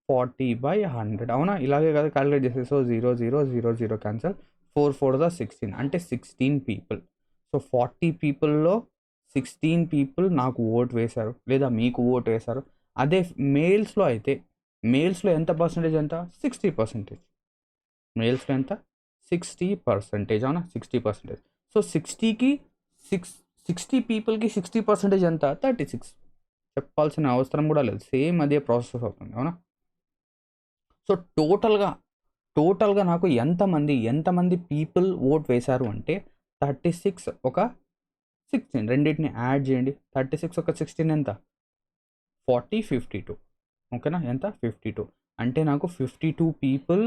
40/100, అవునా. ఇలాగే కదా క్యాలిక్యులేట్ చేస్తే. సో 0 0 0 0 క్యాన్సల్, 4 4 16 అంటే 16 పీపుల్. సో 40 పీపుల్లో 16 పీపుల్ నాకు ఓట్ వేశారు లేదా మీకు ఓట్ వేశారు. అదే మేల్స్లో అయితే, మేల్స్లో ఎంత పర్సంటేజ్, ఎంత, 60%. మేల్స్లో ఎంత, 60%, అవునా, 60%. సో 60 పీపుల్కి 60% ఎంత, 36. చెప్పాల్సిన అవసరం కూడా లేదు, సేమ్ అదే ప్రాసెస్ అవుతుంది, అవునా. సో టోటల్గా నాకు ఎంతమంది పీపుల్ ఓట్ వేశారు అంటే 36 ఒక 16, రెండింటిని యాడ్ చేయండి. 36 ఒక 16 ఎంత, 40 52, ఓకేనా. ఎంత, 52. అంటే నాకు 52 పీపుల్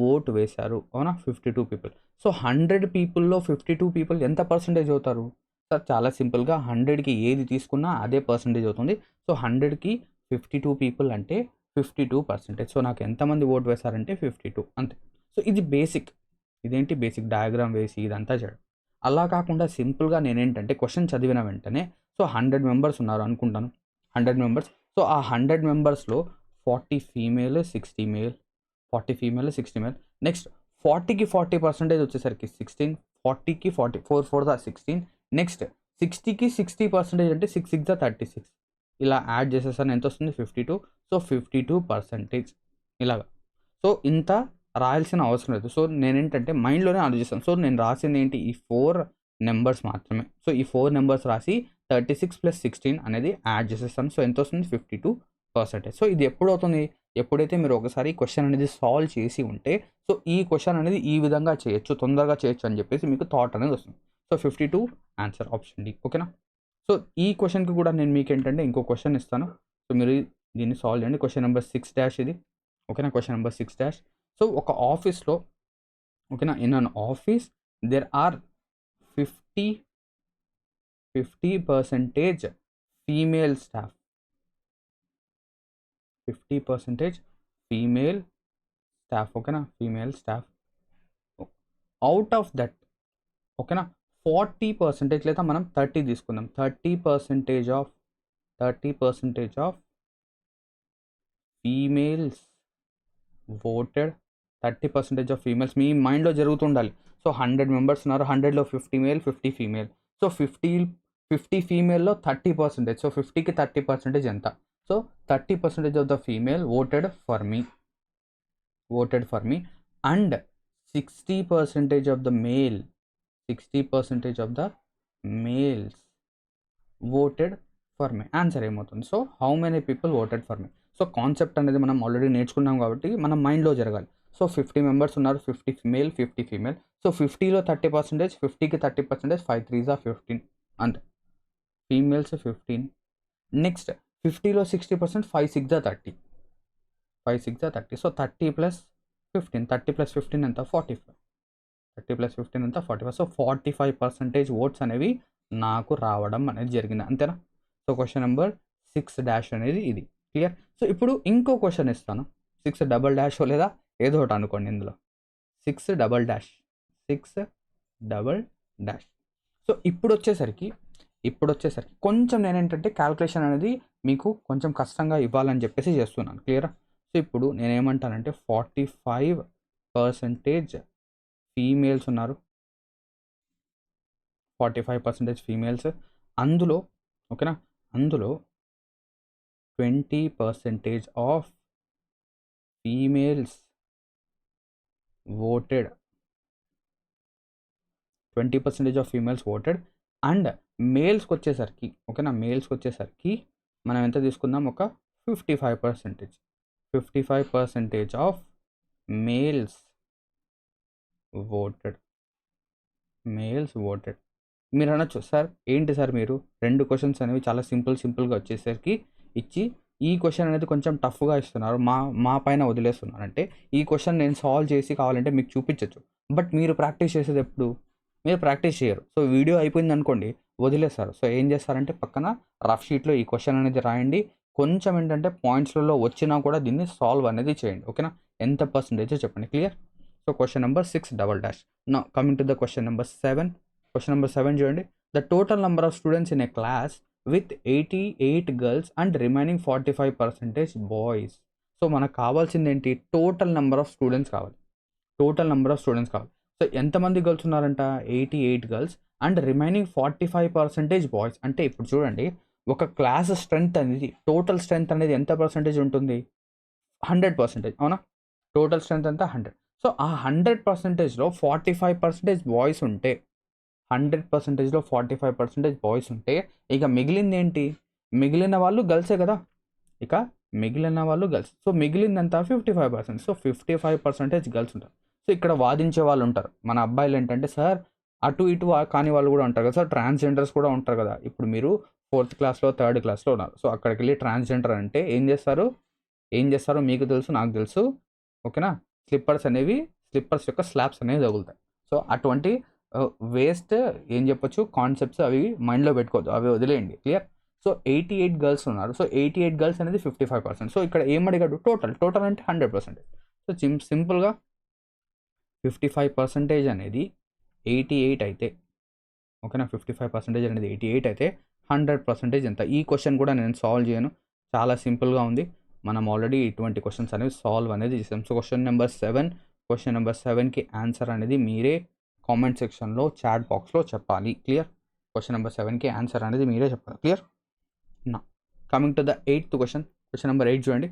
ఓట్ వేశారు, అవునా, 52 పీపుల్. సో 100 పీపుల్లో 52 పీపుల్ ఎంత పర్సంటేజ్ అవుతారు సార్, చాలా సింపుల్గా 100కి ఏది తీసుకున్నా అదే పర్సంటేజ్ అవుతుంది. సో 100కి 52 పీపుల్ అంటే 52%. సో నాకు ఎంతమంది ఓట్ వేశారంటే 52, అంతే. సో ఇది బేసిక్, ఇదేంటి బేసిక్ డయాగ్రామ్ వేసి ఇదంతా చేయడం. అలా కాకుండా సింపుల్గా నేనేంటంటే క్వశ్చన్ చదివిన వెంటనే, సో 100 మెంబర్స్ ఉన్నారు అనుకుంటాను, 100 మెంబర్స్. సో ఆ 100 మెంబర్స్లో 40 female 60 male, 40 female 60 male. Next 40కి 40% వచ్చేసరికి 16, 40కి 40, 4 4 16. నెక్స్ట్ 60కి 60% అంటే 6 6 36. ఇలా యాడ్ చేసేసాను, ఎంత వస్తుంది, 52. సో 52% ఇలాగా. సో ఇంత రాయాల్సిన అవసరం లేదు. సో నేనేంటంటే మైండ్లోనే ఆలోచిస్తాను. సో నేను రాసింది ఏంటి, ఈ 4 నెంబర్స్ మాత్రమే. సో ఈ 4 నెంబర్స్ రాసి 36 + 16 అనేది యాడ్ చేసేస్తాను. సో ఎంత వస్తుంది, 52 పర్సెంటేజ్. సో ఇది ఎప్పుడు అవుతుంది, ఎప్పుడైతే మీరు ఒకసారి క్వశ్చన్ అనేది సాల్వ్ చేసి ఉంటే సో ఈ క్వశ్చన్ అనేది ఈ విధంగా చేయొచ్చు, తొందరగా చేయొచ్చు అని చెప్పేసి మీకు థాట్ అనేది వస్తుంది. So 52 answer option D. ఓకేనా. సో ఈ క్వశ్చన్కి కూడా నేను మీకు ఏంటంటే ఇంకో క్వశ్చన్ ఇస్తాను. సో మీరు దీన్ని సాల్వ్ చేయండి. క్వశ్చన్ నెంబర్ 6 ఇది. ఓకేనా. Question number 6. సో ఒక ఆఫీస్లో, ఓకేనా, in an office there are 50% female staff. 50% female staff. ఓకేనా, female staff. Out of that, ఓకేనా, 40% లేదా మనం 30 తీసుకుందాం. 30% of females voted. 30% of females మీ మైండ్లో జరుగుతుండాలి. సో 100 మెంబర్స్ ఉన్నారు, 100లో 50 మేల్ 50 ఫీమేల్. సో 50 ఫీమేల్లో 30%. సో 50కి 30% ఎంత? So 30% of the female voted for me and 60% of the male, 60% of the males voted for me. Answer ఏమవుతుంది? So how many people voted for me. So concept అనేది మనం already నేర్చుకున్నాం కాబట్టి మనం మైండ్లో జరగాలి. సో 50 మెంబర్స్ ఉన్నారు, 50 మేల్ 50 ఫీమేల్. సో 50లో 30%, 50కి 30%, 5 3s 15 అంతే. ఫీమేల్స్ 15. నెక్స్ట్ 50లో 60%, 5 6 30. 5 6 30. సో 30 + 15, 30 + 15 ఎంత? 45. 30 + 15 ఎంత? 45. సో 45% ఓట్స్ అనేవి నాకు రావడం అనేది జరిగింది. అంతేనా. సో క్వశ్చన్ నెంబర్ 6 అనేది ఇది. క్లియర్. సో ఇప్పుడు ఇంకో క్వశ్చన్ ఇస్తాను. 6 లేదా ఏదో ఒకటి అనుకోండి ఇందులో. 6 సో ఇప్పుడు వచ్చేసరికి కొంచెం నేనేంటంటే క్యాల్కులేషన్ అనేది మీకు కొంచెం కష్టంగా ఇవ్వాలని చెప్పేసి చేస్తున్నాను. క్లియరా. సో ఇప్పుడు నేనేమంటానంటే 45% ఫీమేల్స్ ఉన్నారు, 45% ఫీమేల్స్. అందులో, ఓకేనా, అందులో 20% of females voted. 20% of females voted and మేల్స్కి వచ్చేసరికి, ఓకేనా, మేల్స్కి వచ్చేసరికి మనం ఎంత తీసుకుందాం? ఒక 55%. 55% ఆఫ్ మేల్స్ ఓటెడ్. మీరు అనొచ్చు, సార్ ఏంటి సార్ మీరు 2 క్వశ్చన్స్ అనేవి చాలా సింపుల్గా వచ్చేసరికి ఇచ్చి ఈ క్వశ్చన్ అనేది కొంచెం టఫ్గా ఇస్తున్నారు, మా పైన వదిలేస్తున్నారు అంటే ఈ క్వశ్చన్ నేను సాల్వ్ చేసి కావాలంటే మీకు చూపించవచ్చు. బట్ మీరు ప్రాక్టీస్ చేసేది ఎప్పుడు? మీరు ప్రాక్టీస్ చేయరు. సో వీడియో అయిపోయింది అనుకోండి, వదిలేస్తారు. సో ఏం చేస్తారంటే పక్కన రఫ్ షీట్లో ఈ క్వశ్చన్ అనేది రాయండి. కొంచెం ఏంటంటే పాయింట్స్లలో వచ్చినా కూడా దీన్ని సాల్వ్ అనేది చేయండి. ఓకేనా. ఎంత పర్సెంటేజ్ చెప్పండి. Clear. So question number 6. Now coming to the question number 7. Question number 7 చూడండి. The total number of students in a class with 88 girls and remaining 45% boys. So మనకు కావాల్సింది ఏంటి? టోటల్ నెంబర్ ఆఫ్ స్టూడెంట్స్ కావాలి. So ఎంతమంది girls ఉన్నారంట? 88 girls and remaining 45% boys. అంటే ఇప్పుడు చూడండి, ఒక క్లాస్ స్ట్రెంత్ అనేది, టోటల్ స్ట్రెంత్ అనేది ఎంత పర్సెంటేజ్ ఉంటుంది? 100%. అవునా. టోటల్ స్ట్రెంత్ అంతా 100. సో ఆ 100%లో 45% బాయ్స్ ఉంటే, 100%లో 45% బాయ్స్ ఉంటే ఇక మిగిలింది ఏంటి? మిగిలిన వాళ్ళు గర్ల్సే కదా. సో మిగిలిందంతా 55%. సో 55% గర్ల్స్ ఉంటారు. సో ఇక్కడ వాదించే వాళ్ళు ఉంటారు. మన అబ్బాయిలు ఏంటంటే, సార్ అటు ఇటు కాని వాళ్ళు కూడా ఉంటారు కదా సార్, ట్రాన్స్జెండర్స్ కూడా ఉంటారు కదా. ఇప్పుడు మీరు 4th క్లాస్లో 3rd క్లాస్లో ఉన్నారు. సో అక్కడికి వెళ్ళి ట్రాన్స్జెండర్ అంటే ఏం చేస్తారో మీకు తెలుసు, నాకు తెలుసు. ఓకేనా. స్లిప్పర్స్ యొక్క స్లాబ్స్ అనేవి తగులుతాయి. సో అటువంటి వేస్ట్ ఏం చెప్పొచ్చు కాన్సెప్ట్స్ అవి మైండ్లో పెట్టుకోవద్దు, అవి వదిలేయండి. క్లియర్. సో 88 గర్ల్స్ ఉన్నారు. సో 88 గర్ల్స్ అనేది 55%. సో ఇక్కడ ఏం అడిగాడు? టోటల్ అంటే 100%. సో సింపుల్గా 55% అనేది 88 అయితే, ఓకేనా, 55% అనేది 88 అయితే 100% ఎంత? ఈ క్వశ్చన్ కూడా నేను సాల్వ్ చేయను, చాలా సింపుల్గా ఉంది. మనం ఆల్రెడీ ఇటువంటి క్వశ్చన్స్ అనేవి సాల్వ్ అనేది చేసాం. సో క్వశ్చన్ నెంబర్ 7కి ఆన్సర్ అనేది మీరే కామెంట్ సెక్షన్లో చాట్ బాక్స్లో చెప్పాలి. క్లియర్. క్వశ్చన్ నెంబర్ 7కి ఆన్సర్ అనేది మీరే చెప్పాలి. Clear. Now coming to the 8th question. Question number 8 చూడండి.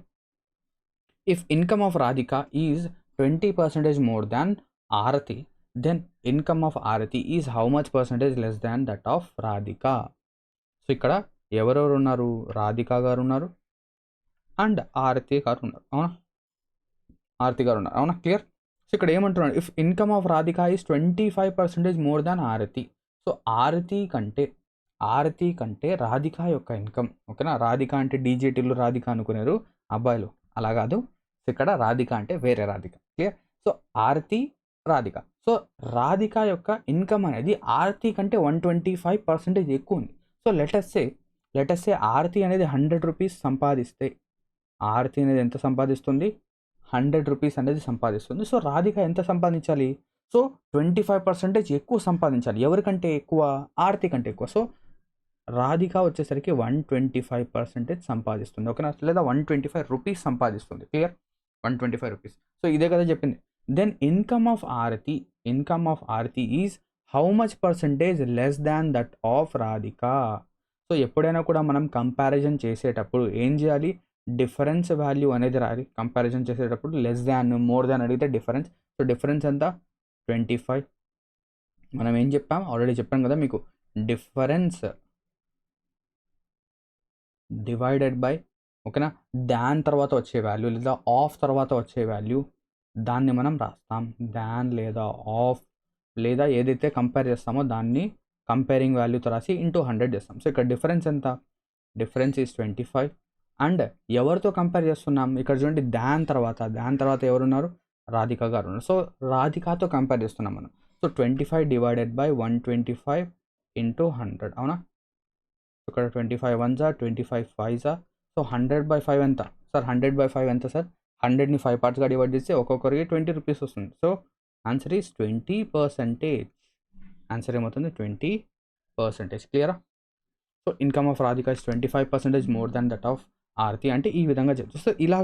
If income of Radhika is 20% more than Aarti, then income of Aarti is how much percentage less than that of Radhika. So ఇక్కడ ఎవరెవరు ఉన్నారు? రాధిక గారు ఉన్నారు అండ్ ఆరతి గారు ఉన్నారు, అవునా? ఆరతి గారు ఉన్నారు, అవునా? క్లియర్. సో ఇక్కడ ఏమంటున్నాడు, if income of Radhika is 25% more than Aarti. So Aarti కంటే రాధిక యొక్క ఇన్కమ్, ఓకేనా? రాధిక అంటే డీజేటీలు రాధిక అనుకున్నారు అబ్బాయిలు, అలా కాదు. సో ఇక్కడ రాధిక అంటే వేరే రాధిక, క్లియర్. సో ఆరతి, రాధిక. సో రాధిక యొక్క ఇన్కమ్ అనేది ఆరతి కంటే 125% ఎక్కువ ఉంది. సో లెటెస్సే ఆరతి అనేది 100 రూపీస్ సంపాదిస్తే, ఆరతి అనేది ఎంత సంపాదిస్తుంది? 100 రూపీస్ అనేది సంపాదిస్తుంది. సో రాధిక ఎంత సంపాదించాలి? సో 25% ఎక్కువ సంపాదించాలి. ఎవరికంటే ఎక్కువ? ఆరతి కంటే ఎక్కువ. సో రాధిక వచ్చేసరికి 125% సంపాదిస్తుంది, ఓకేనా? లేదా 125 రూపీస్ సంపాదిస్తుంది, క్లియర్. 125 రూపీస్. సో ఇదే కదా చెప్పింది. Then income of Aarti is how much percentage less than that of Radhika. So ఎప్పుడైనా కూడా మనం కంపారిజన్ చేసేటప్పుడు ఏం చేయాలి? డిఫరెన్స్ వాల్యూ అనేది రాయాలి. కంపారిజన్ చేసేటప్పుడు లెస్ దాన్, మోర్ దాన్ అడిగితే డిఫరెన్స్. సో డిఫరెన్స్ ఎంత? 25. మనం ఏం చెప్పాం? ఆల్రెడీ చెప్పాం కదా మీకు, డిఫరెన్స్ డివైడెడ్ బై, ఓకేనా, దాన్ తర్వాత వచ్చే వాల్యూ లేదా ఆఫ్ తర్వాత వచ్చే వాల్యూ, దాన్ని మనం రాస్తాం. దాన్ లేదా ఆఫ్ లేదా ఏదైతే కంపేర్ చేస్తామో దాన్ని కంపేరింగ్ వాల్యూతో రాసి ఇంటూ 100 చేస్తాం. సో ఇక్కడ డిఫరెన్స్ ఎంత? Difference is 25. అండ్ ఎవరితో కంపేర్ చేస్తున్నాం? ఇక్కడ చూడండి, దాన్ తర్వాత ఎవరున్నారు? రాధిక గారు ఉన్నారు. సో రాధికతో కంపేర్ చేస్తున్నాం మనం. సో 25 డివైడెడ్ బై 125 ఇంటూ 100, అవునా? ఇక్కడ 25 1 25 5. సో 100/5 ఎంత సార్? 100/5 ఎంత సార్? 100ని 5 పార్ట్స్గా డివైడ్ చేస్తే ఒక్కొక్కరికి 20 రూపీస్ వస్తుంది. So answer is 20%. ఆన్సర్ ఏమవుతుంది? 20%, క్లియరా? So income of Radhika is 25% more than that of Aarti అంటే ఈ విధంగా చెప్తారు. సో ఇలా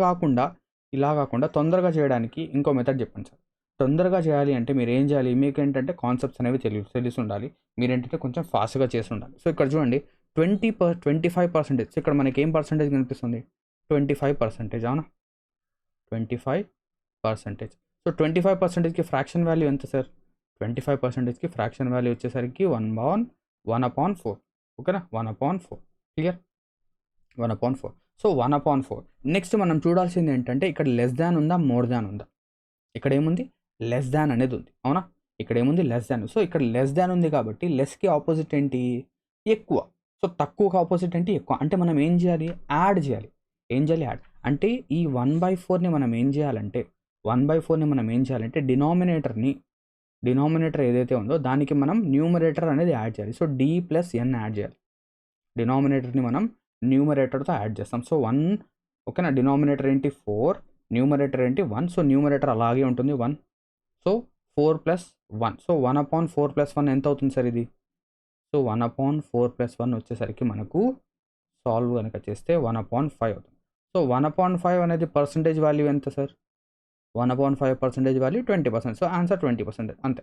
కాకుండా తొందరగా చేయడానికి ఇంకో మెథడ్ చెప్పండి సార్. తొందరగా చేయాలి అంటే మీరు ఏం చేయాలి? మీకు ఏంటంటే కాన్సెప్ట్స్ అనేవి తెలిసి ఉండాలి. మీరు ఏంటంటే కొంచెం ఫాస్ట్గా చేసి ఉండాలి. సో ఇక్కడ చూడండి, 25%. సో ఇక్కడ మనకి ఏం పర్సంటేజ్ కనిపిస్తుంది? 25%, అవునా? 25%. సో 25%కి ఫ్రాక్షన్ వాల్యూ ఎంత సార్? 25%కి ఫ్రాక్షన్ వాల్యూ వచ్చేసరికి 1/4, ఓకేనా? 1/4, క్లియర్. 1/4. సో 1/4. నెక్స్ట్ మనం చూడాల్సింది ఏంటంటే ఇక్కడ లెస్ దాన్ ఉందా, మోర్ దాన్ ఉందా? ఇక్కడ ఏముంది? లెస్ దాన్ అనేది ఉంది, అవునా? ఇక్కడ ఏముంది? Less than. సో ఇక్కడ లెస్ దాన్ ఉంది కాబట్టి లెస్కి ఆపోజిట్ ఏంటి? ఎక్కువ. సో తక్కువకి ఆపోజిట్ ఏంటి? ఎక్కువ. అంటే మనం ఏం చేయాలి? యాడ్ చేయాలి. ఏం చేయాలి? యాడ్. అంటే ఈ 1/4ని మనం ఏం చేయాలంటే డినామినేటర్ ఏదైతే ఉందో దానికి మనం న్యూమరేటర్ అనేది యాడ్ చేయాలి. సో D+N యాడ్ చేయాలి. డినామినేటర్ని మనం న్యూమరేటర్తో యాడ్ చేస్తాం. సో 1, ఓకేనా? డినామినేటర్ ఏంటి? 4, న్యూమరేటర్ ఏంటి? 1. సో న్యూమరేటర్ అలాగే ఉంటుంది, 1. సో 4 + 1. సో 1/4 + 1 ఎంత అవుతుంది సార్ ఇది? సో 1/4 + 1 వచ్చేసరికి మనకు సాల్వ్ కనుక చేస్తే 1/5 అవుతుంది. సో 1/5 అనేది పర్సంటేజ్ వాల్యూ ఎంత సార్? 1/5 వాల్యూ 20%. సో ఆన్సర్ 20%, అంతే.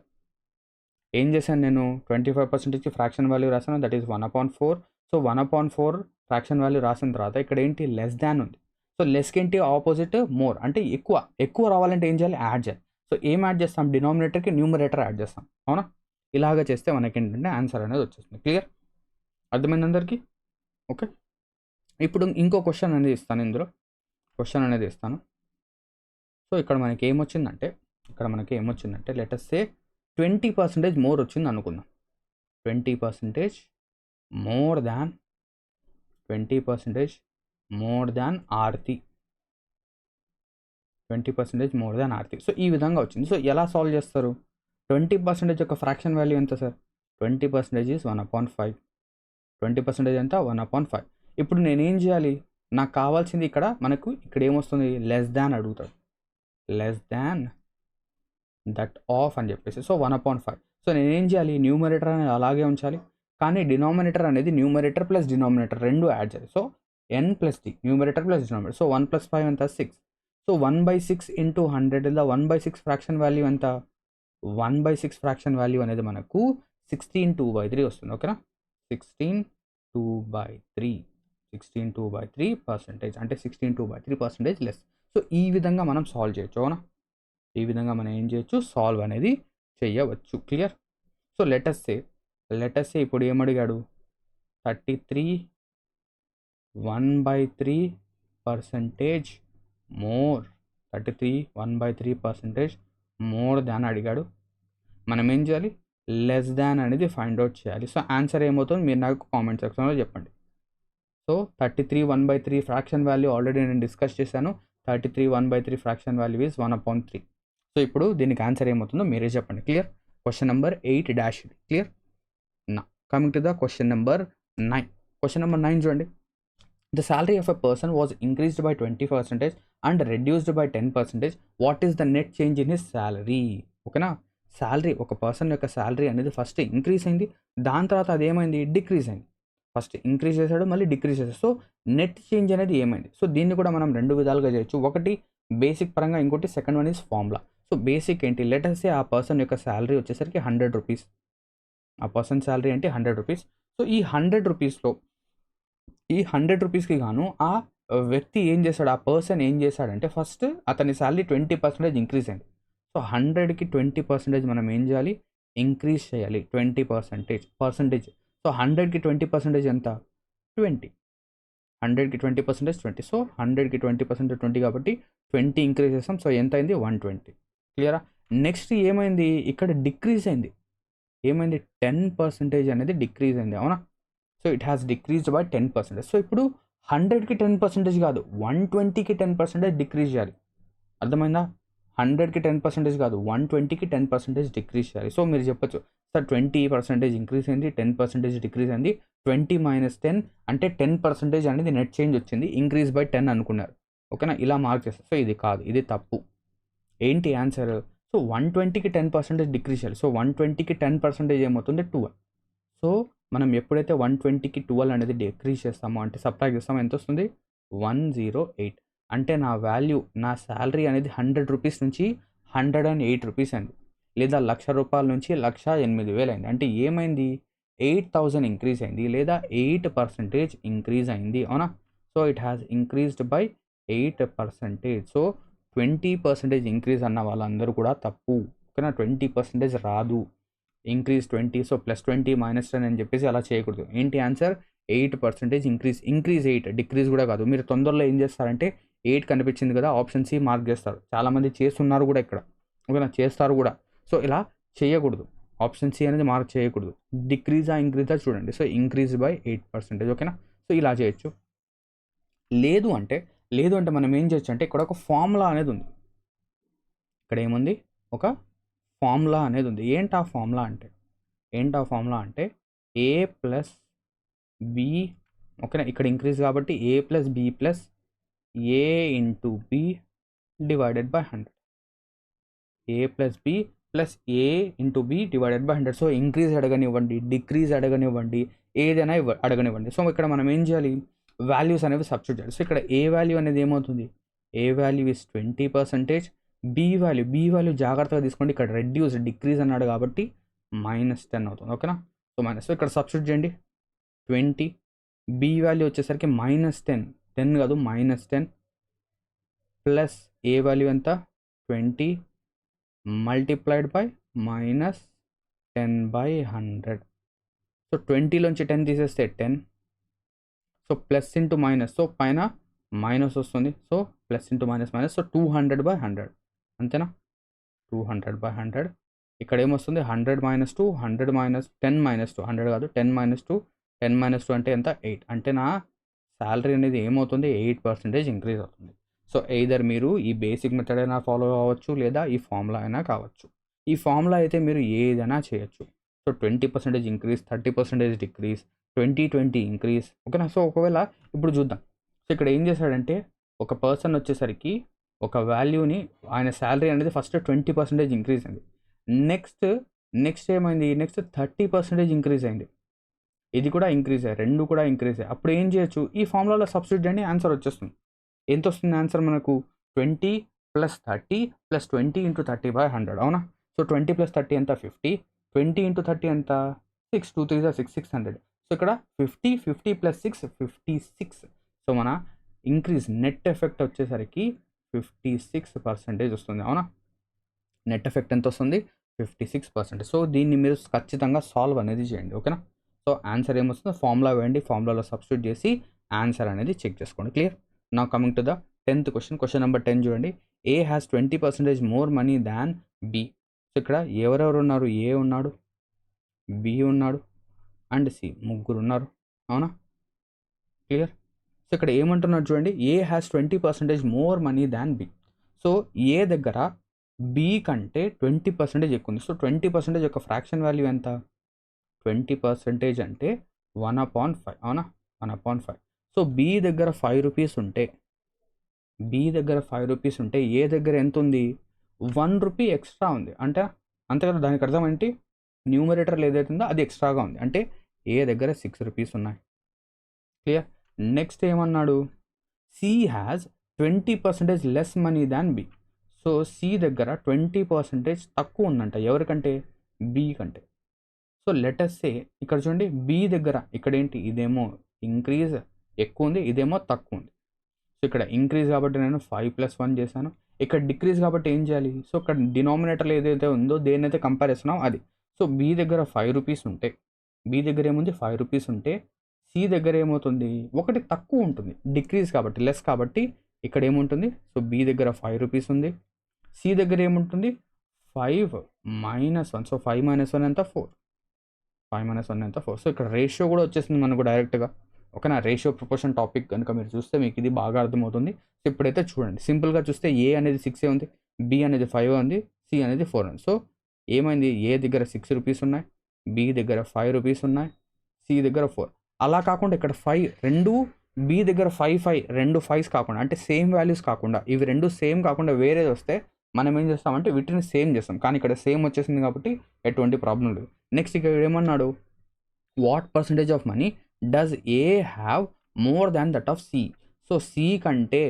ఏం చేశాను నేను? 25%కి ఫ్రాక్షన్ వాల్యూ రాసాను, that is 1/4. So 1/4 fraction value రాసిన తర్వాత ఇక్కడ ఏంటి? లెస్ దాన్ ఉంది. సో లెస్కి ఏంటి? ఆపోజిట్ మోర్, అంటే ఎక్కువ రావాలంటే ఏం చేయాలి? యాడ్ చేయాలి. సో ఏం యాడ్ చేస్తాం? డినామినేటర్కి న్యూమరేటర్ యాడ్ చేస్తాం, అవునా? ఇలాగ చేస్తే మనకి ఏంటంటే ఆన్సర్ అనేది వచ్చేస్తుంది, క్లియర్. అర్థమైంది అందరికీ? ఓకే. ఇప్పుడు ఇంకో క్వశ్చన్ అనేది ఇస్తాను. సో ఇక్కడ మనకి ఏమొచ్చిందంటే లెటస్ సే 20% మోర్ వచ్చింది అనుకుందాం. 20% మోర్ దాన్ ఆర్తి. 20% మోర్ దాన్ ఆర్తి. సో ఈ విధంగా వచ్చింది. సో ఎలా సాల్వ్ చేస్తారు? 20% యొక్క ఫ్రాక్షన్ వాల్యూ ఎంత సార్? 20% ఈజ్ 1/5. 20% ఎంత? 1/5. ఇప్పుడు నేనేం చేయాలి? నాకు కావాల్సింది ఇక్కడ ఏమొస్తుంది? లెస్ దాన్ అడుగుతాడు. లెస్ దాన్ దట్ ఆఫ్ అని చెప్పేసి. సో 1/5. సో నేనేం చేయాలి? న్యూమరేటర్ అనేది అలాగే ఉంచాలి, కానీ డినామినేటర్ అనేది న్యూమరేటర్ ప్లస్ డినామినేటర్ రెండు యాడ్ చేయాలి. So n+d, numerator plus denominator. So 1 + 5 ఎంత? 6. సో 1/6 ఇంటూ 100 ఇలా 1/6 ఫ్రాక్షన్ వాల్యూ ఎంత? 1/6 ఫ్రాక్షన్ వాల్యూ అనేది మనకు 16/2/3 వస్తుంది, ఓకేనా? 16/2/3% అంటే 16/2/3% లెస్. సో ఈ విధంగా మనం సాల్వ్ చేయొచ్చు, అవునా? ఈ విధంగా మనం ఏం చేయొచ్చు? సాల్వ్ అనేది చేయవచ్చు, క్లియర్. సో లెటస్ సే ఇప్పుడు ఏమడిగాడు? 33 1/3 పర్సంటేజ్ మోర్ 33 1/3% మోర్ దాన్ అడిగాడు. మనం ఏం చేయాలి, లెస్ దాన్ అనేది ఫైండ్ అవుట్ చేయాలి. సో ఆన్సర్ ఏమవుతుంది మీరు నాకు కామెంట్ సెక్షన్లో చెప్పండి. సో 33 1/3 ఫ్రాక్షన్ వాల్యూ ఆల్రెడీ నేను డిస్కస్ చేశాను. 33 1/3 ఫ్రాక్షన్ వాల్యూ ఈజ్ 1/3. సో ఇప్పుడు దీనికి ఆన్సర్ ఏమవుతుందో మీరే చెప్పండి. క్లియర్? క్వశ్చన్ నెంబర్ 8 డాష్ ఇది. Clear? Now coming to the question number 9. Question number 9 చూడండి. The salary of a person was increased by 20% and reduced by 10%. What is the net change in his salary? ఓకేనా, salary ఒక person యొక్క salary అనేది first increase అయింది, దాని తర్వాత అది ఏమైంది, డిక్రీజ్ అయింది. ఫస్ట్ ఇంక్రీజ్ చేశాడు, మళ్ళీ డిక్రీజ్ చేశాడు. సో నెట్ చేంజ్ అనేది ఏమైంది? సో దీన్ని కూడా మనం రెండు విధాలుగా చేయొచ్చు. ఒకటి బేసిక్ పరంగా, ఇంకోటి second one is formula. So basic ఏంటి, లెటర్ సే ఆ పర్సన్ యొక్క శాలరీ వచ్చేసరికి 100 రూపీస్. ఆ పర్సన్ శాలరీ అంటే 100 రూపీస్. సో ఈ 100 రూపీస్లో ఈ 100 రూపీస్కి గాను ఆ వ్యక్తి ఏం చేశాడు, ఆ పర్సన్ ఏం చేశాడంటే ఫస్ట్ అతని శాలరీ 20% ఇంక్రీజ్ అయింది. సో 100కి 20% మనం ఏం చేయాలి, ఇంక్రీజ్ చేయాలి 20%. సో 100కి 20% ఎంత, 20. 100కి 20% 20. సో 100కి 20% 20 కాబట్టి 20 ఇంక్రీజ్ చేస్తాం. సో ఎంత అయింది, 120. క్లియరా? నెక్స్ట్ ఏమైంది, ఇక్కడ డిక్రీజ్ అయింది. ఏమైంది, 10% అనేది డిక్రీజ్ అయింది. అవునా? So it has decreased by 10%. So ఇప్పుడు 100కి 10% కాదు, 120కి 10% డిక్రీజ్ చేయాలి. అర్థమైందా? 100కి 10% కాదు, 120కి 10% డిక్రీజ్ చేయాలి. సో మీరు చెప్పొచ్చు సార్ 20% ఇంక్రీజ్ అయింది, 10% డిక్రీజ్ అయింది, 20 - 10 అంటే 10% అనేది నెట్ చేంజ్ వచ్చింది, ఇంక్రీజ్ బై 10 అనుకున్నారు. ఓకేనా, ఇలా మార్క్ చేస్తారు. సో ఇది కాదు, ఇది తప్పు. ఏంటి ఆన్సర్? సో 120కి 10% డిక్రీజ్ చేయాలి. సో 120కి 10% ఏమవుతుంది, 12. సో మనం ఎప్పుడైతే 120కి 12 అనేది డిక్రీజ్ చేస్తామో, అంటే సబ్ట్రాక్ట్ చేస్తామో, ఎంత వస్తుంది, 108. అంటే నా వాల్యూ, నా శాలరీ అనేది 100 రూపీస్ నుంచి 108 రూపీస్ అయింది, లేదా 1,00,000 రూపాయల నుంచి 1,08,000 అయింది. అంటే ఏమైంది, 8,000 ఇంక్రీజ్ అయింది, లేదా 8% ఇంక్రీజ్ అయింది. అవునా? So it has increased by 8%. So 20% increase అన్న వాళ్ళందరూ కూడా తప్పు. ఓకేనా, 20% రాదు, ఇంక్రీజ్ 20. సో +20 -10 అని చెప్పేసి అలా చేయకూడదు. ఏంటి ఆన్సర్, 8% ఇంక్రీజ్ 8, డిక్రీజ్ కూడా కాదు. మీరు తొందరలో ఏం చేస్తారంటే 8 కనిపించింది కదా, ఆప్షన్ సి మార్క్ చేస్తారు. చాలామంది చేస్తున్నారు కూడా ఇక్కడ. ఓకేనా, చేస్తారు కూడా. సో ఇలా చేయకూడదు, ఆప్షన్ సి అనేది మార్క్ చేయకూడదు. డిక్రీజా ఇంక్రీజా చూడండి. So increase by 8%. ఓకేనా, సో ఇలా చేయొచ్చు. లేదు అంటే మనం ఏం చేయొచ్చు అంటే ఇక్కడ ఒక ఫార్ములా అనేది ఉంది. ఇక్కడ ఏముంది, ఒక ఫార్ములా అనేది ఉంది. ఏంటి ఆ ఫార్ములా అంటే ఏ ప్లస్ బి. ఓకేనా, ఇక్కడ ఇంక్రీజ్ కాబట్టి A plus B plus A into B divided by 100. A plus B plus A into B divided by 100. So increase అడగనివ్వండి, డిక్రీజ్ అడగనివ్వండి, ఏదైనా అడగనివ్వండి. సో ఇక్కడ మనం ఏం చేయాలి, వాల్యూస్ అనేవి సబ్స్టిట్యూట్ చేయాలి. సో ఇక్కడ ఏ వాల్యూ అనేది ఏమవుతుంది, ఏ వాల్యూ ఇస్ 20%. బి వాల్యూ జాగ్రత్తగా తీసుకోండి, ఇక్కడ రెడ్యూస్ డిక్రీజ్ అన్నాడు కాబట్టి -10 అవుతుంది. ఓకేనా, సో మైనస్. సో ఇక్కడ సబ్స్టిట్యూట్ చేయండి 20. బి వాల్యూ వచ్చేసరికి -10 కాదు, -10 ప్లస్ ఏ వాల్యూ ఎంత, 20 మల్టిప్లైడ్ బై -10/100. సో 20లోంచి 10 తీసేస్తే 10. So plus into minus, so పైన మైనస్ వస్తుంది. So plus into minus, so 200/100. అంతేనా, 200/100. ఇక్కడ ఏమొస్తుంది, 100 - 2 100 - 10 - 2 100 కాదు, 10 - 2 10 - 2 అంటే ఎంత, 8. అంటే నా శాలరీ అనేది ఏమవుతుంది, 8% ఇంక్రీజ్ అవుతుంది. సో ఎయిదర్ మీరు ఈ బేసిక్ మెథడ్ అయినా ఫాలో అవ్వచ్చు, లేదా ఈ ఫార్ములా అయినా కావచ్చు. ఈ ఫార్ములా అయితే మీరు ఏదైనా చేయొచ్చు. So 20% increase, 30% decrease, 20 increase. ఓకేనా, సో ఒకవేళ ఇప్పుడు చూద్దాం. సో ఇక్కడ ఏం చేశాడంటే ఒక పర్సన్ వచ్చేసరికి ఒక వాల్యూని, ఆయన శాలరీ అనేది ఫస్ట్ 20% ఇంక్రీజ్ అయింది. నెక్స్ట్ ఏమైంది, నెక్స్ట్ 30% ఇంక్రీజ్ అయింది. ఇది కూడా ఇంక్రీజ్ అయ్యాయి, రెండు కూడా ఇంక్రీజ్ అయ్యాయి. అప్పుడు ఏం చేయొచ్చు, ఈ ఫార్ములాలో సబ్స్టిట్యూట్ చేయండి, ఆన్సర్ వచ్చేస్తుంది. ఎంత వస్తుంది ఆన్సర్ మనకు, 20 + 30 + 20 × 30/100. అవునా? సో 20 + 30 ఎంత, 50. 20 × 30 ఎంత, 6. 2 3 6 600. సో ఇక్కడ 50 + 6 56. సో మన ఇంక్రీజ్ నెట్ ఎఫెక్ట్ వచ్చేసరికి 56% వస్తుంది. అవునా, నెట్ ఎఫెక్ట్ ఎంత వస్తుంది, 56%. సో దీన్ని మీరు ఖచ్చితంగా సాల్వ్ అనేది చేయండి. ఓకేనా, సో ఆన్సర్ ఏమొస్తుందో ఫార్ములా వేయండి, ఫార్ములాలో సబ్స్టిట్యూట్ చేసి ఆన్సర్ అనేది చెక్ చేసుకోండి. Clear? Now coming to the 10th question. Question number 10 చూడండి. A has 20% more money than B. So ఇక్కడ ఎవరెవరు ఉన్నారు? ఏ ఉన్నాడు, బి ఉన్నాడు అండ్ సి, ముగ్గురు ఉన్నారు. అవునా? క్లియర్? సో ఇక్కడ ఏమంటున్నారు చూడండి, A has 20% more money than B. So A దగ్గర బి కంటే 20% ఎక్కువ ఉంది. సో 20% యొక్క ఫ్రాక్షన్ వాల్యూ ఎంత? 20% అంటే 1/5. అవునా? 1/5. సో బి దగ్గర 5 రూపీస్ ఉంటే, ఏ దగ్గర ఎంత ఉంది? 1 రూపీ ఎక్స్ట్రా ఉంది. అంటే అంతే కదా, దానికి అర్థం ఏంటి? న్యూమరేటర్లో ఏదైతే ఉందో అది ఎక్స్ట్రాగా ఉంది, అంటే ఏ దగ్గర 6 రూపీస్ ఉన్నాయి. క్లియర్? నెక్స్ట్ ఏమన్నాడు? C has 20% less money than B. So C దగ్గర 20% తక్కువ ఉందంట. ఎవరికంటే? బి కంటే. సో లెటస్ సే ఇక్కడ చూడండి, బి దగ్గర ఇక్కడ ఏంటి? ఇదేమో ఇంక్రీజ్ ఎక్కువ ఉంది, ఇదేమో తక్కువ ఉంది. సో ఇక్కడ ఇంక్రీజ్ కాబట్టి నేను 5 + 1 చేశాను. ఇక్కడ డిక్రీజ్ కాబట్టి ఏం చేయాలి? సో ఇక్కడ డినామినేటర్లో ఏదైతే ఉందో దేన్నైతే కంపేర్ చేస్తున్నాం అది. సో బి దగ్గర 5 రూపీస్ ఉంటే, బి దగ్గర ఏముంది? 5 రూపీస్ ఉంటే సి దగ్గర ఏమవుతుంది? ఒకటి తక్కువ ఉంటుంది, డిక్రీజ్ కాబట్టి, లెస్ కాబట్టి ఇక్కడ ఏముంటుంది? సో బి దగ్గర 5 రూపీస్ ఉంది, సి దగ్గర ఏముంటుంది? 5 - 1. సో 5 - 1 ఎంత? 4. 5 - 1 ఎంత? 4. సో ఇక్కడ రేషియో కూడా వచ్చేసింది మనకు డైరెక్ట్గా. ఓకేనా? రేషియో ప్రపోర్షన్ టాపిక్ కనుక మీరు చూస్తే మీకు ఇది బాగా అర్థమవుతుంది. సో ఇప్పుడైతే చూడండి, సింపుల్గా చూస్తే ఏ అనేది 6 ఉంది, బి అనేది 5 ఉంది, సి అనేది 4 ఉంది. సో ఏమైంది? ఏ దగ్గర 6 రూపీస్ ఉన్నాయి, బి దగ్గర 5 రూపీస్ ఉన్నాయి, సి దగ్గర 4. అలా కాకుండా ఇక్కడ 5 రెండు, బి దగ్గర 5 రెండు 5s కాకుండా, అంటే సేమ్ వాల్యూస్ కాకుండా, ఇవి రెండు సేమ్ కాకుండా వేరేది వస్తే మనం ఏం చేస్తామంటే వీటిని సేమ్ చేస్తాం. కానీ ఇక్కడ సేమ్ వచ్చేసింది కాబట్టి ఎటువంటి ప్రాబ్లం లేదు. నెక్స్ట్ ఇక్కడ ఏమన్నాడు? What percentage of money does A have more than that of C. So C కంటే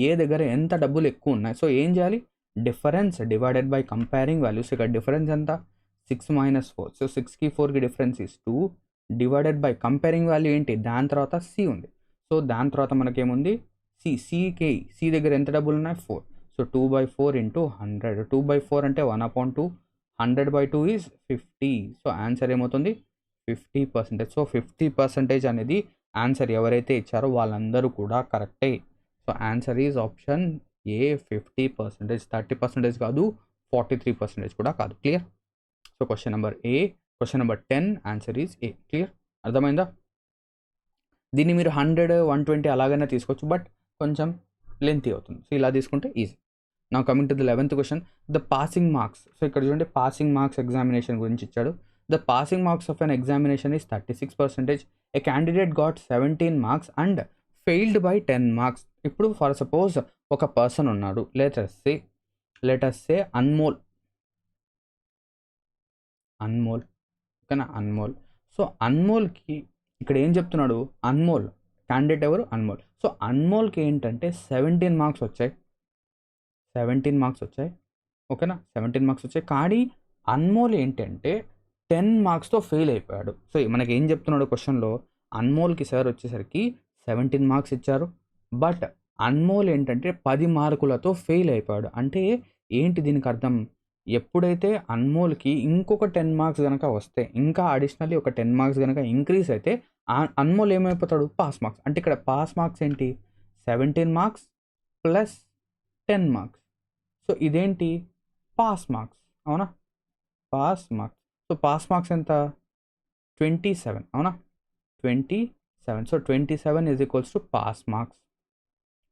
ఏ దగ్గర ఎంత డబ్బులు ఎక్కువ ఉన్నాయి. సో ఏం చేయాలి? Difference divided by comparing values. ఇక్కడ డిఫరెన్స్ ఎంత? 6 - 4. సో 6కి 4కి difference is 2 divided by comparing value ఏంటి? దాని తర్వాత సి ఉంది. సో దాని తర్వాత మనకేముంది? సి దగ్గర ఎంత డబ్బులు ఉన్నాయి? 4. సో 2/4 × 100. 2/4 అంటే 1/2. 100/2 ఈజ్ 50. సో ఆన్సర్ ఏమవుతుంది? 50%. సో 50% అనేది ఆన్సర్ ఎవరైతే ఇచ్చారో వాళ్ళందరూ కూడా కరెక్టే. సో ఆన్సర్ ఈజ్ ఆప్షన్ ఏ, 50%. 30% కాదు, 43% కూడా కాదు. Clear? So question number A, question number 10 answer is a. Clear? అర్థమైందా? దీన్ని మీరు 100, 120 అలాగైనా తీసుకోవచ్చు, బట్ కొంచెం లెంతీ అవుతుంది. సో ఇలా తీసుకుంటే ఈజీ. నా coming to the 11th question, the passing marks. So ఇక్కడ చూడండి, పాసింగ్ మార్క్స్ ఎగ్జామినేషన్ గురించి ఇచ్చాడు. The passing marks of an examination is 36%. A candidate got 17 marks and failed by 10 marks. ఇప్పుడు ఫర్ సపోజ్ ఒక person ఉన్నాడు, let's సే అన్మోల్. ఓకేనా? Anmol. So అన్మోల్కి ఇక్కడ ఏం చెప్తున్నాడు? అన్మోల్ క్యాండిడేట్ ఎవరు? అన్మోల్. సో అన్మోల్కి ఏంటంటే 17 మార్క్స్ వచ్చాయి. ఓకేనా? 17 మార్క్స్ వచ్చాయి. కానీ అన్మోల్ ఏంటంటే 10 మార్క్స్తో ఫెయిల్ అయిపోయాడు. సో మనకి ఏం చెప్తున్నాడు క్వశ్చన్లో? అన్మోల్కి సార్ వచ్చేసరికి 17 మార్క్స్ ఇచ్చారు, బట్ అన్మోల్ ఏంటంటే 10 మార్కులతో ఫెయిల్ అయిపోయాడు. అంటే ఏంటి దీనికి అర్థం? ఎప్పుడైతే అన్మోల్కి ఇంకొక 10 మార్క్స్ కనుక వస్తే, ఇంకా అడిషనల్లీ ఒక 10 మార్క్స్ కనుక ఇంక్రీజ్ అయితే అన్మోల్ ఏమైపోతాడు? Pass marks. అంటే ఇక్కడ పాస్ మార్క్స్ ఏంటి? 17 మార్క్స్ ప్లస్ 10 మార్క్స్. సో ఇదేంటి? Pass marks. అవునా? Pass marks. So pass marks ఎంత? 27. అవునా? 27. So 27 = pass marks.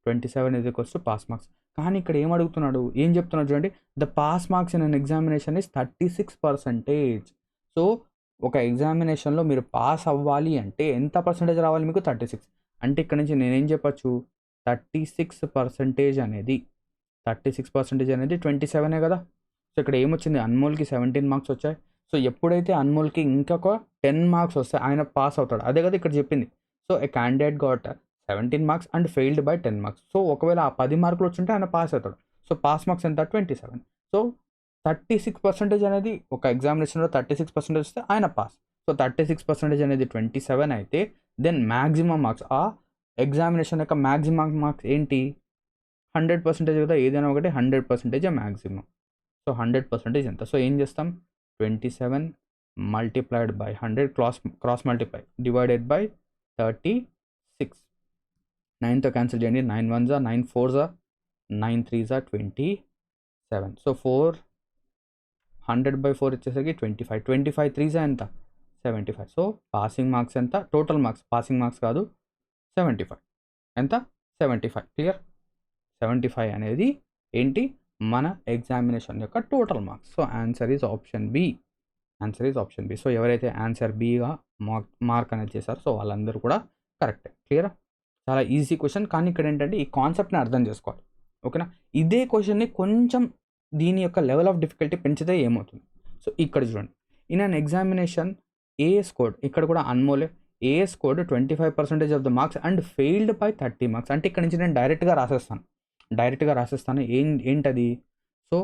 27 = pass marks. కానీ ఇక్కడ ఏం అడుగుతున్నాడు? ఏం చెప్తున్నాడు చూడండి, the pass marks in an examination is 36%. So ఒక ఎగ్జామినేషన్లో మీరు పాస్ అవ్వాలి అంటే ఎంత పర్సెంటేజ్ రావాలి మీకు? 36. అంటే ఇక్కడ నుంచి నేనేం చెప్పచ్చు? 36% అనేది 27 కదా. సో ఇక్కడ ఏమొచ్చింది? అన్మోల్కి 17 మార్క్స్ వచ్చాయి. సో ఎప్పుడైతే అన్మోల్కి ఇంకొక 10 మార్క్స్ వస్తే ఆయన పాస్ అవుతాడు. అదే కదా ఇక్కడ చెప్పింది. So A candidate got 17 marks and failed by 10 marks. So ఒకవేళ ఆ 10 మార్కులు వచ్చుంటే ఆయన పాస్ అవుతాడు. సో పాస్ మార్క్స్ ఎంత? 27. సో 36% అనేది ఒక ఎగ్జామినేషన్లో 36% వస్తే ఆయన పాస్. సో 36% అనేది 27 అయితే దెన్ మ్యాక్సిమం మార్క్స్, ఆ ఎగ్జామినేషన్ యొక్క మ్యాక్సిమం మార్క్స్ ఏంటి? 100% కదా. ఏదైనా ఒకటి 100% మ్యాక్సిమం. సో 100% ఎంత? సో ఏం చేస్తాం? 27 multiplied by 100 cross multiply divided by 36. 9తో క్యాన్సిల్ చేయండి. 9 1 జా 9 4 జా 9 3 జా 27. సో 400/4 వచ్చేసరికి 25. 25 3 జా ఎంత 75. సో పాసింగ్ మార్క్స్ ఎంత, టోటల్ మార్క్స్, పాసింగ్ మార్క్స్ కాదు, 75. ఎంత 75. క్లియర్. 75 అనేది ఏంటి, మన ఎగ్జామినేషన్ యొక్క total marks. So answer is option B. Answer is option B. So ఎవరైతే ఆన్సర్ బిగా మార్క్ అనేది చేశారో సో వాళ్ళందరూ కూడా కరెక్టే. క్లియరా. చాలా ఈజీ క్వశ్చన్, కానీ ఇక్కడ ఏంటంటే ఈ కాన్సెప్ట్ని అర్థం చేసుకోవాలి. ఓకేనా. ఇదే క్వశ్చన్ని కొంచెం దీని యొక్క లెవెల్ ఆఫ్ డిఫికల్టీ పెంచితే ఏమవుతుంది. సో ఇక్కడ చూడండి, in an examination A scored, ఇక్కడ కూడా అన్మోలే, A scored 25% of the marks and failed by 30 marks. అంటే ఇక్కడ నుంచి నేను డైరెక్ట్గా రాసేస్తాను. ఏంటది. సో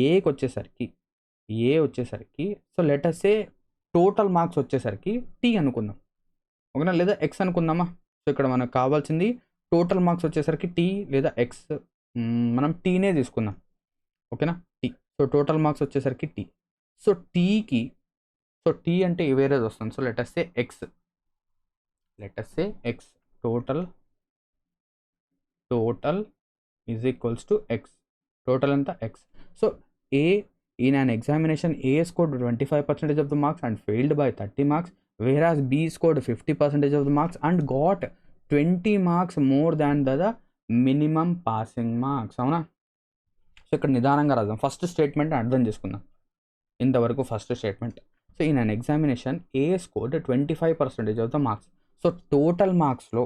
ఏకి వచ్చేసరికి so letter say total marks వచ్చేసరికి టీ అనుకుందాం. ఓకేనా, లేదా ఎక్స్ అనుకుందామా. సో ఇక్కడ మనకు కావాల్సింది టోటల్ మార్క్స్ వచ్చేసరికి టీ లేదా ఎక్స్, మనం టీనే తీసుకుందాం. ఓకేనా, టీ. సో టోటల్ మార్క్స్ వచ్చేసరికి టీ. సో టీకి, సో టీ అంటే వేరేది వస్తుంది. So letter say X, total is equals to X. Total ఎంత X. So A in an examination A scored 25% of the marks and failed by 30 marks, whereas B scored 50% of the marks and got 20 marks more than the minimum passing marks. అవునా. So ఇక్కడ నిదానంగా రాద్దాం. First statement అర్థం చేసుకుందాం. ఇంతవరకు first statement. So in an examination A scored 25% of the marks. So total మార్క్స్లో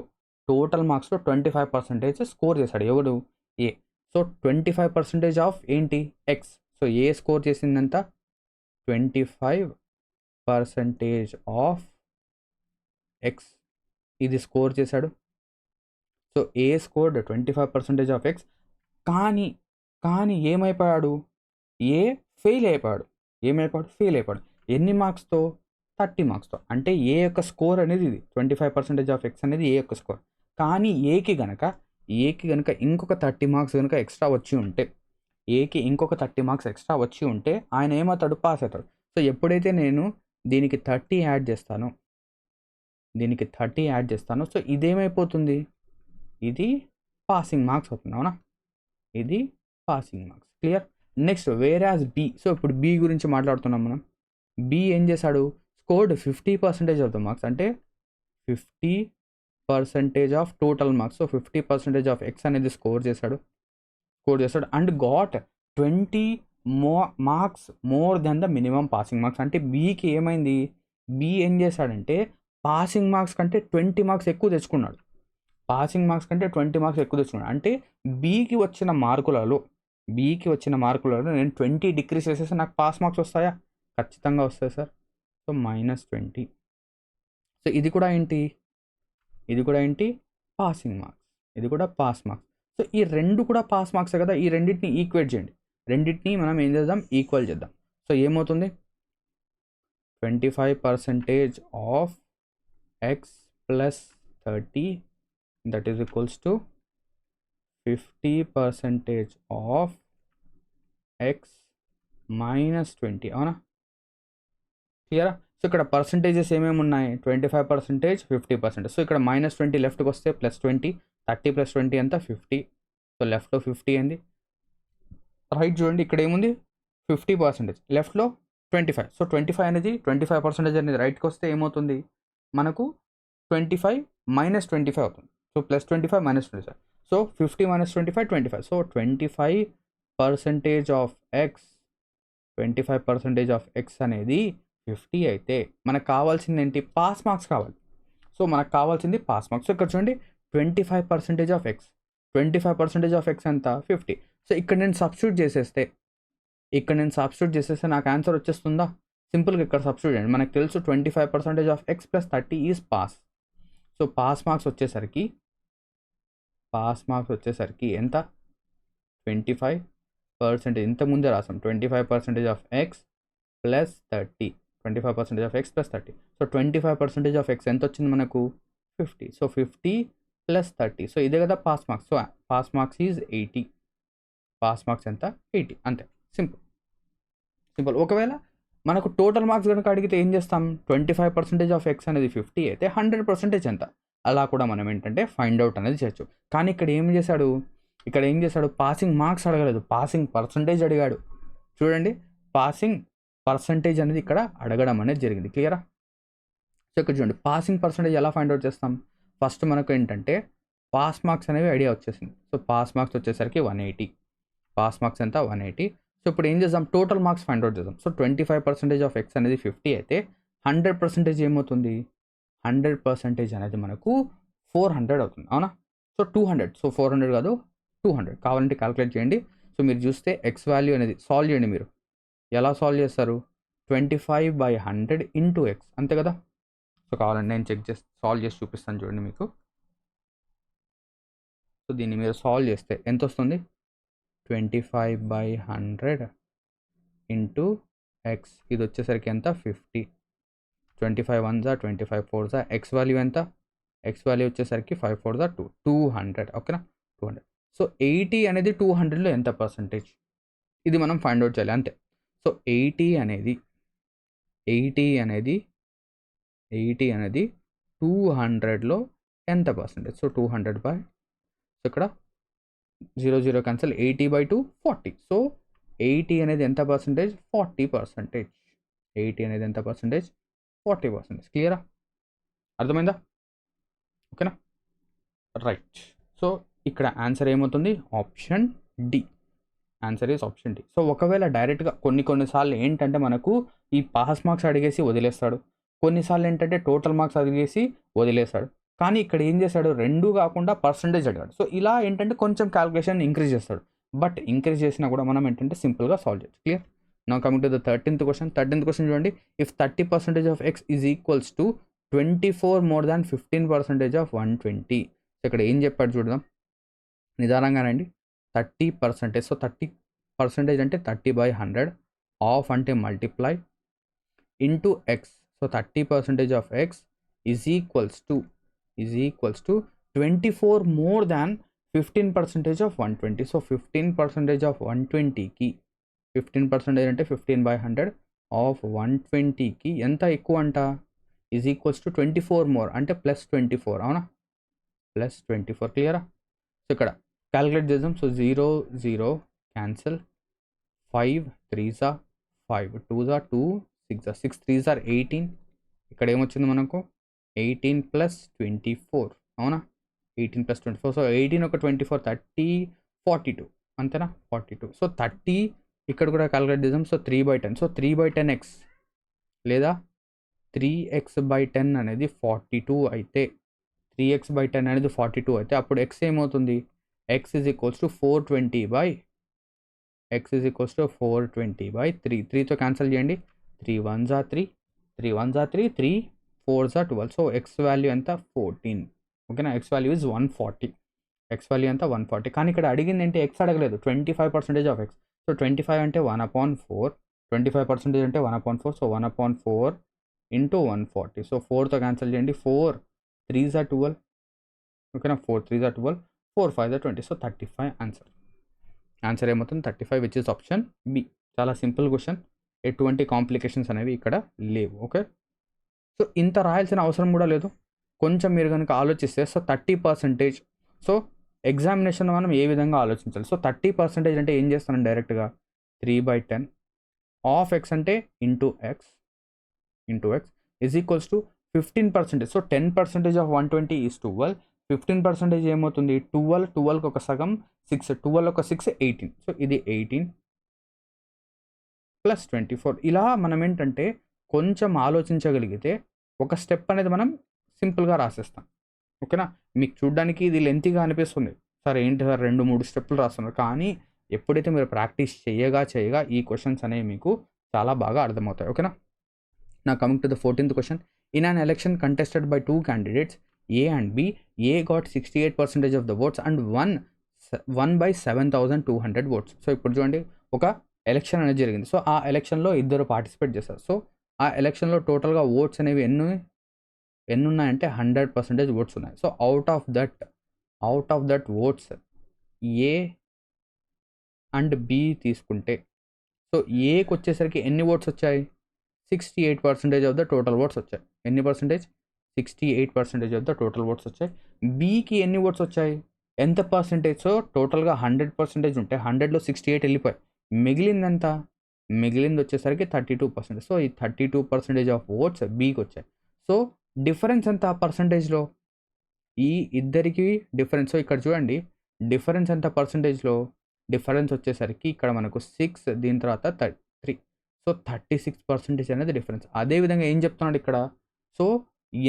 25% score చేశాడు ఎవడు, ఏ. సో 25% ఆఫ్ ఏంటి, ఎక్స్. సో ఏ స్కోర్ చేసిందంత 25% ఆఫ్ ఎక్స్, ఇది స్కోర్ చేశాడు. So A scored 25% of X. కానీ ఏమైపోయాడు, ఏ ఫెయిల్ అయిపోయాడు. ఫెయిల్ అయిపోయాడు. ఎన్ని మార్క్స్తో, 30 మార్క్స్తో. అంటే ఏ యొక్క స్కోర్ అనేది ఇది 25% ఆఫ్ ఎక్స్ అనేది ఏ యొక్క స్కోర్. కానీ ఏకి గనక ఇంకొక 30 మార్క్స్ కనుక ఎక్స్ట్రా వచ్చి ఉంటే ఆయన ఏమవుతాడు, పాస్ అవుతాడు. సో ఎప్పుడైతే నేను దీనికి 30 యాడ్ చేస్తాను, సో ఇదేమైపోతుంది, ఇది పాసింగ్ మార్క్స్ అవుతుంది. అవునా, ఇది passing marks. Clear. Next whereas B. So ఇప్పుడు బి గురించి మాట్లాడుతున్నాం మనం. బి ఏం చేశాడు, స్కోర్డ్ 50% ఆఫ్ ద మార్క్స్, అంటే 50% of total marks. So 50% of X అనేది స్కోర్ చేశాడు and got 20 marks more than the minimum passing marks. అంటే బీకి ఏమైంది, బి ఏం చేశాడంటే పాసింగ్ మార్క్స్ కంటే 20 మార్క్స్ ఎక్కువ తెచ్చుకున్నాడు. అంటే బీకి వచ్చిన మార్కులలో నేను 20 డిక్రీస్ చేసేసి నాకు పాస్ మార్క్స్ వస్తాయా, ఖచ్చితంగా వస్తాయి సార్. సో -20. సో ఇది కూడా ఏంటి పాసింగ్ మార్క్స్, ఇది కూడా పాస్ మార్క్స్. సో ఈ రెండు కూడా పాస్ మార్క్సే కదా. ఈ రెండింటిని ఈక్వేట్ చేయండి. రెండింటిని మనం ఏం చేద్దాం, ఈక్వల్ చేద్దాం. సో ఏమవుతుంది, 25% of X plus 30 that is equals to 50% of X -20. అవునా, క్లియరా. సో ఇక్కడ పర్సంటేజెస్ ఏమేమి ఉన్నాయి, 25%, 50%. సో ఇక్కడ -20 లెఫ్ట్కి వస్తే +20, 30 + 20 ఎంత 50. సో లెఫ్ట్లో 50 అయింది. రైట్ చూడండి, ఇక్కడ ఏముంది 50%, లెఫ్ట్లో 25. సో 25% అనేది రైట్కి వస్తే ఏమవుతుంది, మనకు 25 - 25 అవుతుంది. So +25 - 25. So 50 - 25 25. So 25% of X, 25% of X అనేది 50 అయితే మనకు కావాల్సింది ఏంటి, పాస్ మార్క్స్ కావాలి. సో మనకు కావాల్సింది పాస్ మార్క్స్. సో ఇక్కడ చూడండి 25% ఆఫ్ ఎక్స్, 25% ఆఫ్ ఎక్స్ ఎంత 50. సో ఇక్కడ నేను సబ్స్టిట్యూట్ చేసేస్తే నాకు ఆన్సర్ వచ్చేస్తుందా, సింపుల్గా ఇక్కడ సబ్స్టిట్యూట్ చేయండి. మనకు తెలుసు 25% of X plus 30 is pass. So pass marks వచ్చేసరికి ఎంత 25%, ఇంతకుముందే రాసాం 25% of X plus 30, 25% of X plus 30. So 25% of X ఎంత వచ్చింది మనకు 50. సో 50 + 30. సో ఇదే కదా pass marks. So pass marks is 80. Pass marks ఎంత 80, అంతే. సింపుల్. ఒకవేళ మనకు టోటల్ మార్క్స్ కనుక అడిగితే ఏం చేస్తాం, 25% ఆఫ్ ఎక్స్ అనేది 50 అయితే 100% ఎంత అలా కూడా మనం ఏంటంటే ఫైండ్ అవుట్ అనేది చేయొచ్చు. కానీ ఇక్కడ ఏం చేశాడు పాసింగ్ మార్క్స్ అడగలేదు, పాసింగ్ పర్సంటేజ్ అడిగాడు. చూడండి, పాసింగ్ పర్సంటేజ్ అనేది ఇక్కడ అడగడం అనేది జరిగింది. క్లియరా? సో ఇక్కడ చూడండి, పాసింగ్ పర్సంటేజ్ ఎలా ఫైండ్ అవుట్ చేస్తాం? ఫస్ట్ మనకు ఏంటంటే పాస్ మార్క్స్ అనేవి ఐడియా వచ్చేసింది. సో పాస్ మార్క్స్ వచ్చేసరికి 180. పాస్ మార్క్స్ ఎంత? 180. సో ఇప్పుడు ఏం చేద్దాం, టోటల్ మార్క్స్ ఫైండ్ అవుట్ చేద్దాం. సో 25% ఆఫ్ ఎక్స్ అనేది 50 అయితే 100% ఏమవుతుంది? 100% అనేది మనకు 400 అవుతుంది, అవునా? సో 200, సో 400 కాదు 200. కావాలంటే క్యాలిక్యులేట్ చేయండి. సో మీరు చూస్తే ఎక్స్ వాల్యూ అనేది సాల్వ్ చేయండి. మీరు ఎలా సాల్వ్ చేస్తారు? 25/100 ఇంటూ ఎక్స్, అంతే కదా? సో కావాలంటే నేను సాల్వ్ చేసి చూపిస్తాను చూడండి మీకు. సో దీన్ని మీరు సాల్వ్ చేస్తే ఎంత వస్తుంది? 25/100 ఇంటూ ఎక్స్, ఇది వచ్చేసరికి ఎంత? 50. 25 1 జా 25 4 జా, ఎక్స్ వాల్యూ ఎంత? ఎక్స్ వాల్యూ వచ్చేసరికి 5 4 జా 200. ఓకేనా? 200. సో 80 అనేది 200లో ఎంత పర్సంటేజ్? ఇది మనం ఫైండ్ అవుట్ చేయాలి, అంతే. సో 80 అనేది 200లో ఎంత పర్సంటేజ్? సో 200 బై, సో ఇక్కడ 0 క్యాన్సల్, 80/2 40. సో 80 అనేది ఎంత పర్సంటేజ్? 40%. 80 అనేది ఎంత పర్సంటేజ్? 40%. క్లియరా? అర్థమైందా? ఓకేనా? రైట్. సో ఇక్కడ ఆన్సర్ ఏమవుతుంది? Option D. Answer is option D. So ఒకవేళ డైరెక్ట్గా కొన్నిసార్లు ఏంటంటే మనకు ఈ పాస్ మార్క్స్ అడిగేసి వదిలేస్తాడు, కొన్నిసార్లు ఏంటంటే టోటల్ మార్క్స్ అడిగేసి వదిలేస్తాడు. కానీ ఇక్కడ ఏం చేశాడు? రెండు కాకుండా పర్సంటేజ్ అడిగాడు. సో ఇలా ఏంటంటే కొంచెం క్యాలిక్యులేషన్ ఇంక్రీజ్ చేస్తాడు. బట్ ఇంక్రీజ్ చేసినా కూడా మనం ఏంటంటే సింపుల్గా సాల్వ్ చేయొచ్చు. Clear? Now coming to the 13th question. 13th question చూడండి. If 30% of X is equals to 24 more than 15% of 120. So ఇక్కడ ఏం చెప్పాడు చూద్దాం నిదానంగానండి. 30%. సో 30% అంటే 30/100, ఆఫ్ అంటే multiply, into X. So 30% of X is equals to 24 more than 15% of 120. So 15% of 120కి 15% అంటే 15/100 of 120కి ఎంత ఎక్కువ అంట? ఈజ్ ఈక్వల్స్ టు 24 more అంటే +24, అవునా? +24. క్లియరా? సో ఇక్కడ క్యాలిక్యులేట్ చేద్దాం. So 0 0 cancel, 5 3s are 5, 2s are 2, 6 are 6, 3s are 18. ఇక్కడ ఏమొచ్చింది మనకు? 18 + 24, అవునా? 18 + 24. సో 18 ఒక 24 30 42, అంతేనా? 42. సో 30 ఇక్కడ కూడా క్యాలిక్యులేట్ చేద్దాం. సో 3/10. సో 3/10x లేదా 3x/10 అనేది 42 అయితే, 3x/10 అనేది 42 అయితే అప్పుడు x ఏమవుతుంది? x is equals to 420/3. 3తో క్యాన్సిల్ చేయండి. 3 1s are 3, 3 1s are 3, 3 4s are 12. So x value ఎంత? 14. ఓకేనా? x value is 140. x value ఎంత? 140. కానీ ఇక్కడ అడిగింది ఏంటి? x అడగలేదు, 25% ఆఫ్ x. సో 25 అంటే 1/4, 25% అంటే 1/4. So 1/4 into 140. సో 4తో క్యాన్సిల్ చేయండి. 4 3s are 12. ఓకేనా? 4 3s are 12, 4 5s are 20. So 35 answer ఏమవుతుంది? 35, విచ్ ఇస్ ఆప్షన్ బి. చాలా సింపుల్ క్వశ్చన్, ఎటువంటి కాంప్లికేషన్స్ అనేవి ఇక్కడ లేవు. ఓకే, సో ఇంత రాయాల్సిన అవసరం కూడా లేదు. కొంచెం మీరు కనుక ఆలోచిస్తే, సో 30%. సో ఎగ్జామినేషన్ మనం ఏ విధంగా ఆలోచించాలి? సో 30% అంటే ఏం చేస్తాను డైరెక్ట్గా? 3/10 ఆఫ్ ఎక్స్ అంటే into X is equals to 15%. So 10% of 120 is 12. 15% ఏమవుతుంది? 12కి ఒక సగం 6, 12 ఒక 6 18. సో ఇది 18 + 24. ఇలా మనం ఏంటంటే కొంచెం ఆలోచించగలిగితే ఒక స్టెప్ అనేది మనం సింపుల్గా రాసేస్తాం. ఓకేనా? మీకు చూడడానికి ఇది లెంతీగా అనిపిస్తుంది, సార్ ఏంటి సార్ 2-3 స్టెప్పులు రాస్తున్నారు. కానీ ఎప్పుడైతే మీరు ప్రాక్టీస్ చేయగా ఈ క్వశ్చన్స్ అనేవి మీకు చాలా బాగా అర్థమవుతాయి. ఓకేనా? నా coming to the 14th question. In an election contested by 2 candidates, A and B, A got 68% of the votes and won by 7,200 votes. So ఇప్పుడు చూడండి, ఒక ఎలక్షన్ అనేది జరిగింది. సో ఆ ఎలక్షన్లో ఇద్దరు పార్టిసిపేట్ చేస్తారు. సో ఆ ఎలక్షన్లో టోటల్గా ఓట్స్ అనేవి ఎన్ని ఉన్నాయంటే 100% ఓట్స్ ఉన్నాయి. So out of that votes A and B తీసుకుంటే, సో ఏకి వచ్చేసరికి ఎన్ని ఓట్స్ వచ్చాయి? 68% ఆఫ్ ద టోటల్ ఓట్స్ వచ్చాయి. ఎన్ని percentage? 68% of the total votes వచ్చాయి. బీకి ఎన్ని ఓట్స్ వచ్చాయి, ఎంత పర్సంటేజ్? సో టోటల్గా 100% ఉంటే 100లో 68 వెళ్ళిపోయాయి. మిగిలిందంత, మిగిలింది వచ్చేసరికి 32%. సో ఈ 32% ఆఫ్ ఓట్స్ బీకి వచ్చాయి. సో డిఫరెన్స్ ఎంత పర్సంటేజ్లో, ఈ ఇద్దరికి డిఫరెన్స్. సో ఇక్కడ చూడండి డిఫరెన్స్ ఎంత పర్సంటేజ్లో, డిఫరెన్స్ వచ్చేసరికి ఇక్కడ మనకు 6, దీని తర్వాత 3. సో 36% అనేది డిఫరెన్స్. అదేవిధంగా ఏం చెప్తున్నాడు ఇక్కడ, సో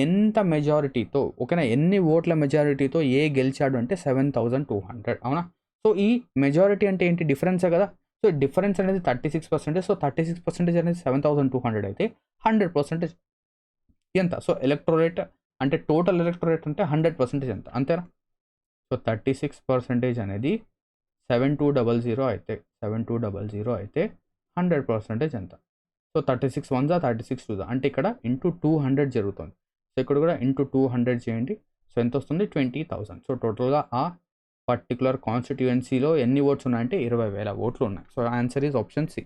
ఎంత మెజారిటీతో, ఓకేనా, ఎన్ని ఓట్ల మెజారిటీతో ఏ గెలిచాడు అంటే 7200, అవునా. సో ఈ మెజారిటీ అంటే ఏంటి, డిఫరెన్సే కదా. సో డిఫరెన్స్ అనేది 36%. సో 36% అనేది 7200 అయితే 100% ఎంత? సో ఎలక్టోరేట్ అంటే టోటల్ ఎలక్టోరేట్ అంటే 100% ఎంత, అంతేనా. సో 36% అనేది 7200 అయితే 100% ఎంత? సో 36 1 36 2 అంటే ఇక్కడ ఇంటూ 200 జరుగుతుంది. సో ఇక్కడ కూడా ఇంటూ 200 చేయండి. సో ఎంత వస్తుంది, 20,000. సో టోటల్గా ఆ పర్టికులర్ కాన్స్టిట్యుయెన్సీలో ఎన్ని ఓట్స్ ఉన్నాయంటే 20,000 ఓట్లు ఉన్నాయి. So answer is option C.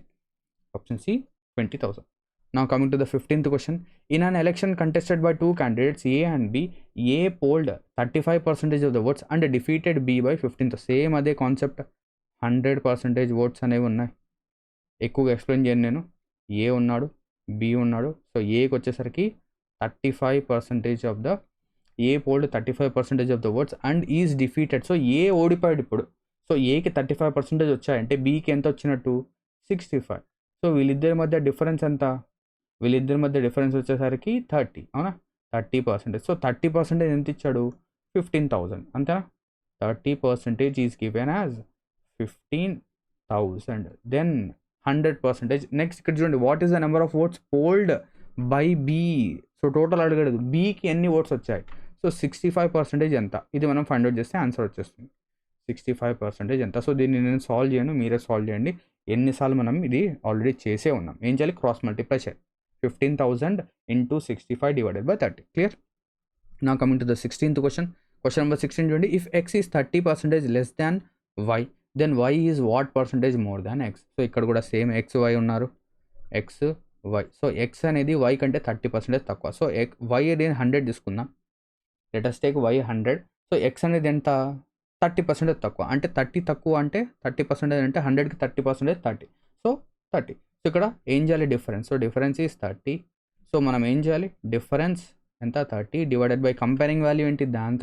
Option C 20,000. Now coming to the 15th question. In an election contested by two candidates A and B, A polled 35% of the votes and defeated B by 15. Same అదే concept, 100% oats అనేవి ఉన్నాయి. ఎక్కువగా explain చేయను నేను. ఏ ఉన్నాడు, B ఉన్నాడు. So ఏకి వచ్చేసరికి 35% of the, A polled 35% of the votes and is defeated. So A ఓడిపోయాడు ఇప్పుడు. సో ఏకి 35% వచ్చాయంటే బీకి ఎంత వచ్చినట్టు, 65. సో వీళ్ళిద్దరి మధ్య డిఫరెన్స్ ఎంత, వీళ్ళిద్దరి మధ్య డిఫరెన్స్ వచ్చేసరికి 30, అవునా, 30%. సో 30% ఎంత ఇచ్చాడు, 15,000, అంతేనా. 30% is given as 15,000. Then 100%. Next ఇక్కడ చూడండి, what is the number of votes polled by B. So total అడగడు, బీకి ఎన్ని ఓట్స్ వచ్చాయి. సో 65% ఎంత, ఇది మనం ఫైండ్ అవుట్ చేస్తే ఆన్సర్ వచ్చేస్తుంది. 65% ఎంత. సో దీన్ని నేను సాల్వ్ చేయను, మీరే సాల్వ్ చేయండి. ఎన్నిసార్లు మనం ఇది ఆల్రెడీ చేసే ఉన్నాం. ఏం చేయాలి, క్రాస్ మల్టిప్లై చేయాలి. 15,000 into 65 divided by 30. Clear? Now coming to the 16th question. Question number 16 చూడండి. If x is 30% less than y, then y is what percentage more than x? So ఇక్కడ కూడా సేమ్ x y ఉన్నారు, x y. So x అనేది y కంటే 30% తక్కువ. So y అనేది 100 తీసుకుందాం. Let us take y 100. So x అనేది ఎంత, 30% తక్కువ. అంటే 30 తక్కువ అంటే 30% అంటే 100కి 30% 30. సో 30. సో ఇక్కడ ఏం చేయాలి, difference. So difference is 30. So మనం ఏం చేయాలి, డిఫరెన్స్ ఎంత, 30 డివైడెడ్ బై కంపేరింగ్ వాల్యూ ఏంటి, దాని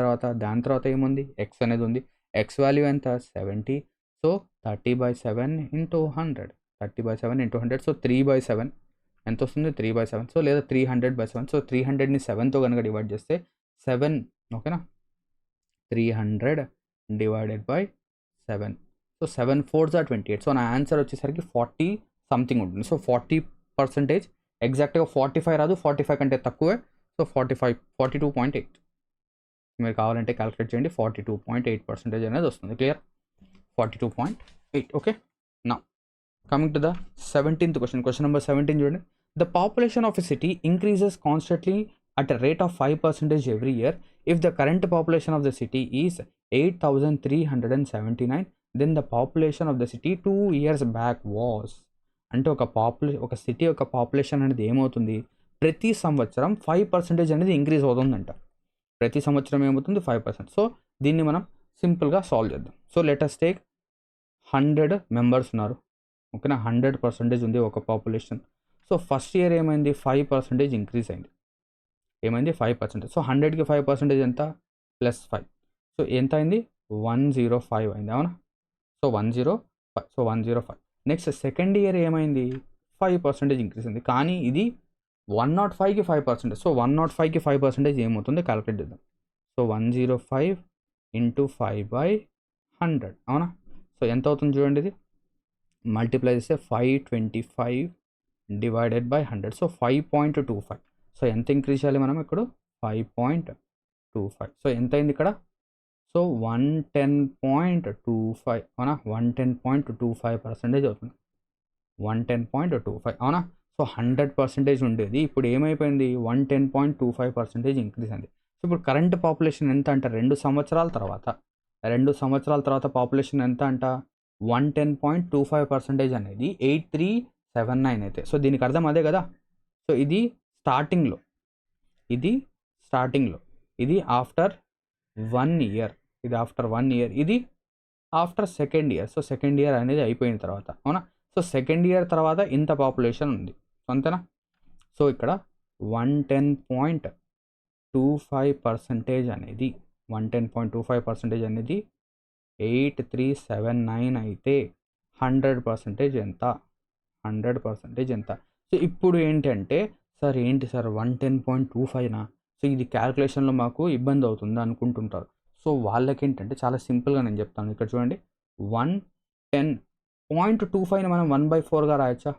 తర్వాత ఏముంది, ఎక్స్ అనేది ఉంది. ఎక్స్ వాల్యూ ఎంత, 70. So 30/7 into 100, 30/7 into 100. సో 3/7 ఎంత వస్తుంది, 3/7. సో లేదా 300/7. సో 300ని 7తో కనుక డివైడ్ చేస్తే 7, ఓకేనా, 300 divided by 7. So 7 4s are 28. So నా ఆన్సర్ వచ్చేసరికి 40 సంథింగ్ ఉంటుంది. సో 40%, ఎగ్జాక్ట్గా 45 రాదు, 45 కంటే తక్కువే. సో 42.8. మీరు కావాలంటే క్యాలిక్యులేట్ చేయండి, 42.8% అనేది వస్తుంది. క్లియర్, 42.8. ఓకే. నా coming to the 17th question. Question number 17 చూడండి. The population of a city increases constantly at a rate of 5% every year. If the current population of the city is 8,379, then the population of the city 2 years back was. అంటే ఒక city యొక్క population అనేది ఏమవుతుంది, ప్రతి సంవత్సరం 5% అనేది increase అవుతుందంట. ప్రతి సంవత్సరం ఏమవుతుంది, 5%. సో దీన్ని మనం సింపుల్గా సాల్వ్ చేద్దాం. So let us take 100 members ఉన్నారు, ఓకేనా, 100% ఉంది ఒక పాపులేషన్. సో ఫస్ట్ ఇయర్ ఏమైంది, 5% ఇంక్రీజ్ అయింది. ఏమైంది, 5%. సో 100కి 5% ఎంత, +5. సో ఎంత అయింది, 105 అయింది, అవునా. So 105. So 105. Next second year ఏమైంది, 5% ఇంక్రీజ్ అయింది. కానీ ఇది 105కి 5%. సో 105కి 5% ఏమవుతుంది, క్యాలిక్యులేట్ చేద్దాం. సో 105 ఇంటూ 5/100, అవునా. సో ఎంత అవుతుంది చూడండి, ఇది మల్టిప్లై చేస్తే 525 డివైడెడ్ బై 100. సో 5.25. సో ఎంత ఇంక్రీజ్ చేయాలి మనం ఇక్కడ, 5.25. సో ఎంత అయింది ఇక్కడ, సో 110.25, అవునా, 110.25% అవుతుంది. 110.25, అవునా. సో 100% ఉండేది, ఇప్పుడు ఏమైపోయింది, 110.25% ఇంక్రీజ్ అయింది. సో ఇప్పుడు కరెంట్ పాపులేషన్ ఎంత అంట, 2 సంవత్సరాల తర్వాత పాపులేషన్ ఎంత అంట, 110.25% అనేది 8379 అయితే. సో దీనికి అర్థం అదే కదా. సో ఇది స్టార్టింగ్లో, ఇది ఆఫ్టర్ 1 ఇయర్, ఇది ఆఫ్టర్ 1 ఇయర్, ఇది after second year. So second year అనేది అయిపోయిన తర్వాత, అవునా? సో సెకండ్ ఇయర్ తర్వాత ఇంత పాపులేషన్ ఉంది, అంతేనా? సో ఇక్కడ 110.25% అనేది 110.25% అనేది 8379 అయితే 100% ఎంత? 100% ఎంత? సో ఇప్పుడు ఏంటంటే, సార్ ఏంటి సార్ 110.25నా? సో ఇది క్యాల్కులేషన్లో మాకు ఇబ్బంది అవుతుంది అనుకుంటుంటారు. సో వాళ్ళకేంటంటే చాలా సింపుల్గా నేను చెప్తాను. ఇక్కడ చూడండి, 110.25ని మనం 1/4గా రాయొచ్చా?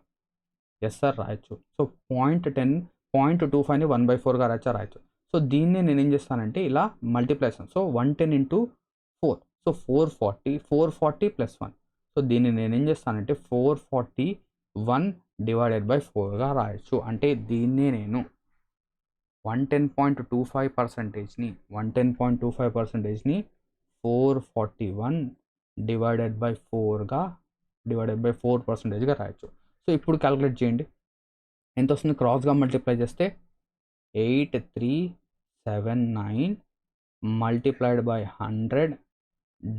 ఎస్ సార్, రాయొచ్చు. సో 0.25ని 1/4గా రాయొచ్చు. సో దీన్ని నేను ఏం చేస్తానంటే ఇలా మల్టిప్లై చేస్తాను. So 110 into 4, so 440 plus 1. So దీన్ని నేను ఏం చేస్తానంటే 441 డివైడెడ్ బై 4గా రాయొచ్చు. అంటే దీన్నే నేను 110.25%ని 441 డివైడెడ్ బై 4%గా రాయొచ్చు. సో ఇప్పుడు క్యాలిక్యులేట్ చేయండి, ఎంత వస్తుంది? క్రాస్గా మల్టిప్లై చేస్తే 8379 multiplied by 100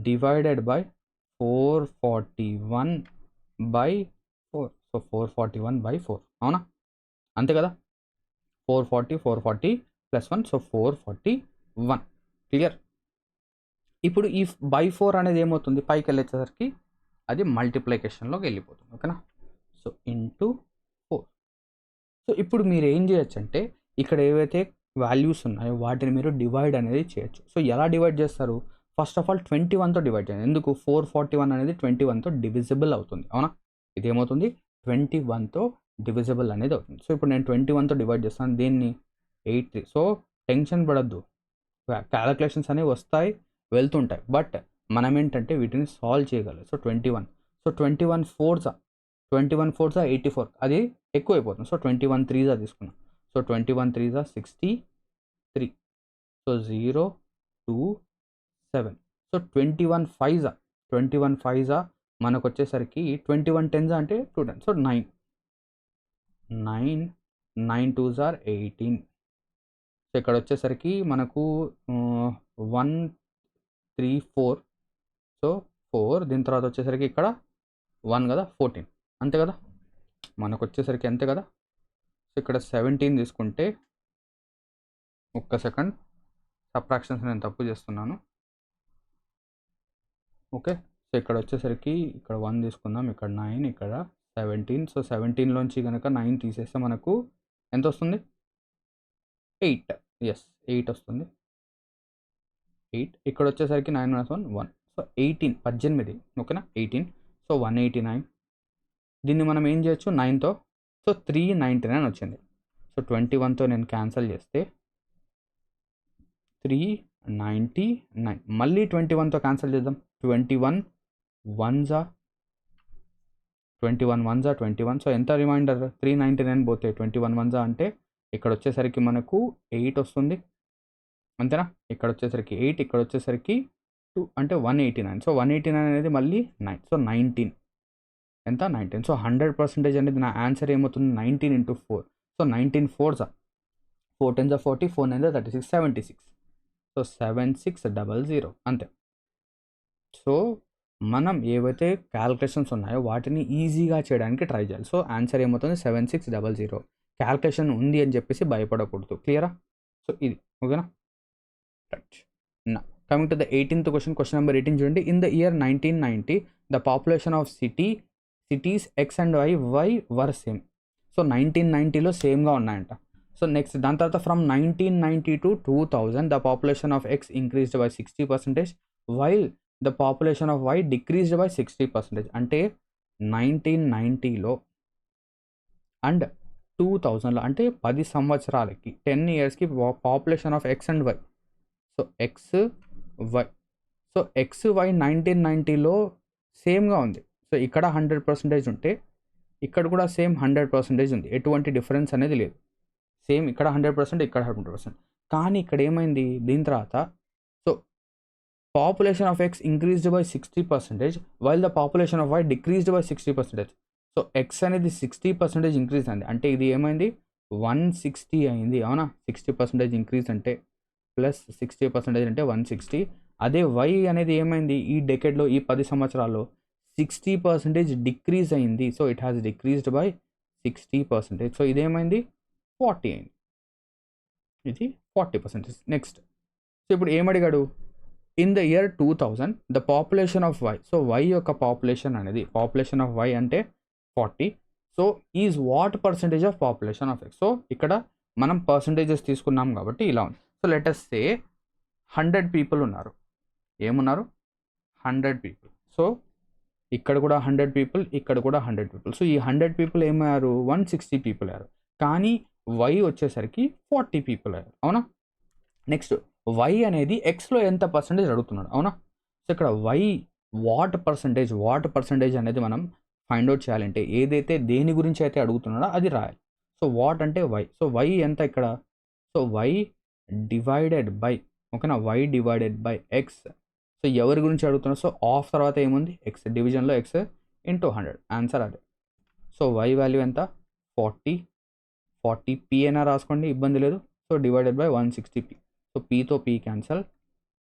divided by 441 by 4. So 441 by 4, అవునా? అంతే కదా? 440 ప్లస్ 1, సో 441. క్లియర్? ఇప్పుడు ఈ బై 4 అనేది ఏమవుతుంది? పైకి వెళ్ళేసరికి అది మల్టిప్లికేషన్లోకి వెళ్ళిపోతుంది, ఓకేనా? So into 4. సో ఇప్పుడు మీరు ఏం చేయొచ్చు అంటే, ఇక్కడ ఏవైతే వాల్యూస్ ఉన్నాయో వాటిని మీరు డివైడ్ అనేది చేయొచ్చు. సో ఎలా డివైడ్ చేస్తారు? ఫస్ట్ ఆఫ్ ఆల్ 21తో డివైడ్ చేయండి. ఎందుకు? 441 అనేది 21తో డివిజిబుల్ అవుతుంది, అవునా? ఇది ఏమవుతుంది? 21తో డివిజిబుల్ అనేది అవుతుంది. సో ఇప్పుడు నేను 21తో డివైడ్ చేస్తాను, దీన్ని 83. సో టెన్షన్ పడద్దు, క్యాలిక్యులేషన్స్ అనేవి వస్తాయి వెళ్తుంటాయి, బట్ మనం ఏంటంటే వీటిని సాల్వ్ చేయగలరు. సో 21, సో 21 4 84, అది ఎక్కువ అయిపోతుంది. సో 21 3 తీసుకున్నాం. సో 21 3 63. సో 0 2 7. సో 21 5 మనకు వచ్చేసరికి 21 10 అంటే 2 10. సో 9 2 18. సో ఇక్కడ వచ్చేసరికి మనకు 1 3 4. సో 4, దీని తర్వాత వచ్చేసరికి ఇక్కడ 1 కదా, 14, అంతే కదా? మనకు వచ్చేసరికి అంతే కదా? సో ఇక్కడ 17 తీసుకుంటే, ఒక్క సెకండ్, సబ్ట్రాక్షన్స్ నేను తప్పు చేస్తున్నాను, ఓకే? సో ఇక్కడ వచ్చేసరికి ఇక్కడ 1 తీసుకుందాం, ఇక్కడ 9, ఇక్కడ 17. సో 17లోంచి కనుక 9 తీసేస్తే మనకు ఎంత వస్తుంది? 8. ఎస్, 8 వస్తుంది. 8 ఇక్కడ వచ్చేసరికి 9 - 1 1. సో 18, ఓకేనా? 18. సో 189. దీన్ని మనం ఏం చేయొచ్చు? 9తో. సో 399 వచ్చింది. సో 21తో నేను క్యాన్సిల్ చేస్తే 399. మళ్ళీ 21తో క్యాన్సిల్ చేద్దాం. 21 1s 21. సో ఎంత రిమైండర్? 399 పోతే 21 1s అంటే ఇక్కడ వచ్చేసరికి మనకు 8 వస్తుంది, అంతేనా? ఇక్కడ వచ్చేసరికి 8, ఇక్కడ వచ్చేసరికి 2 అంటే 189. సో 189 అనేది మళ్ళీ 9. సో 19. ఎంత? 19. సో 100% అనేది నా ఆన్సర్ ఏమవుతుంది? 19 into 4. So 19 4s 4 10s 40, 4 9s 36, 76. So 7600, అంతే. సో మనం ఏవైతే క్యాల్కులేషన్స్ ఉన్నాయో వాటిని ఈజీగా చేయడానికి ట్రై చేయాలి. సో ఆన్సర్ ఏమవుతుంది? 7600. క్యాల్కులేషన్ ఉంది అని చెప్పేసి భయపడకూడదు. క్లియరా? సో ఇది ఓకేనా? Right. Now coming to the 18th question, question number 18 చూడండి. In the year 1990 the population of cities X and Y were same. So 1990లో సేమ్గా ఉన్నాయంట. సో నెక్స్ట్ దాని తర్వాత from 1990 to 2000 the population of X increased by 60% while the population of Y decreased by 60%. అంటే 1990లో and 2000లో అంటే 10 సంవత్సరాలకి 10 yearsకి population of X and Y. So X why, so X why 1990లో సేమ్గా ఉంది. సో ఇక్కడ 100% ఉంటే ఇక్కడ కూడా సేమ్ 100% ఉంది, ఎటువంటి డిఫరెన్స్ అనేది లేదు. సేమ్ ఇక్కడ 100%, ఇక్కడ 100%. కానీ ఇక్కడ ఏమైంది దీని తర్వాత? So population of X increased by 60% while the population of Y decreased by 60%. So X అనేది 60% ఇంక్రీజ్ అయింది, అంటే ఇది ఏమైంది? 160 అయింది, అవునా? 60% ఇంక్రీజ్ అంటే ప్లస్ 60% అంటే 160. అదే వై అనేది ఏమైంది ఈ డెకెడ్లో, ఈ 10 సంవత్సరాల్లో 60% డిక్రీజ్ అయింది. So it has decreased by 60%. So ఇదేమైంది 40 అయింది, ఇది 40%. నెక్స్ట్, సో ఇప్పుడు ఏమడిగాడు, in the year 2000 the population of Y. So Y యొక్క పాపులేషన్ అనేది, పాపులేషన్ ఆఫ్ వై అంటే 40. So is what percentage of population of X. So ఇక్కడ మనం పర్సంటేజెస్ తీసుకున్నాం కాబట్టి ఇలా ఉంది. So let us say 100 people ఉన్నారు. ఏమున్నారు? 100 పీపుల్. సో ఇక్కడ కూడా 100 పీపుల్, ఇక్కడ కూడా 100 పీపుల్. సో ఈ 100 పీపుల్ ఏమయ్యారు? 160 పీపుల్ అయ్యారు. కానీ వై వచ్చేసరికి 40 పీపుల్ అయ్యారు, అవునా? నెక్స్ట్, వై అనేది ఎక్స్లో ఎంత పర్సంటేజ్ అడుగుతున్నాడు, అవునా? సో ఇక్కడ వై వాట్ పర్సంటేజ్ అనేది మనం ఫైండ్ అవుట్ చేయాలంటే ఏదైతే దేని గురించి అయితే అడుగుతున్నాడో అది రాయాలి. సో వాట్ అంటే వై. సో వై ఎంత ఇక్కడ? సో వై డివైడెడ్ బై, ఓకేనా, Y divided by X. So ఎవరి గురించి అడుగుతున్నారు? సో ఆఫ్ తర్వాత ఏముంది? ఎక్స్, డివిజన్లో ఎక్స్ ఇంటూ 100, ఆన్సర్ అదే. సో వై వాల్యూ ఎంత? 40 పీ అయినా రాసుకోండి, ఇబ్బంది లేదు. So divided by 160 P. So పీతో P cancel,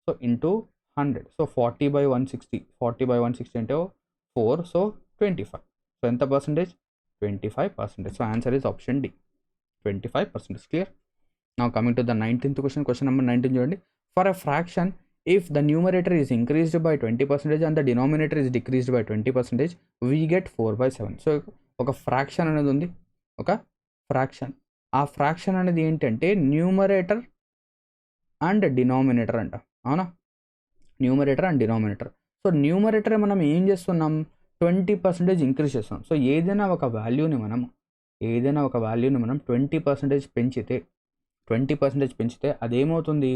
so into 100. So 40/160 అంటే 4, సో 25. సో ఎంత percentage? 25%. So answer is option D, 25%. Clear? Now coming to the 19th question. Question number 19 చూడండి. For a fraction if the numerator is increased by 20% and the denominator is decreased by 20%, we get 4/7. So ఒక fraction అనేది ఉంది, ఒక fraction. ఆ fraction అనేది ఏంటంటే numerator and denominator అంట, అవునా? Numerator and denominator. So numerator మనం ఏం చేస్తున్నాం? 20% ఇంక్రీజ్ చేస్తున్నాం. సో ఏదైనా ఒక వాల్యూని మనం 20% పెంచితే 20% పెంచితే అదేమవుతుంది?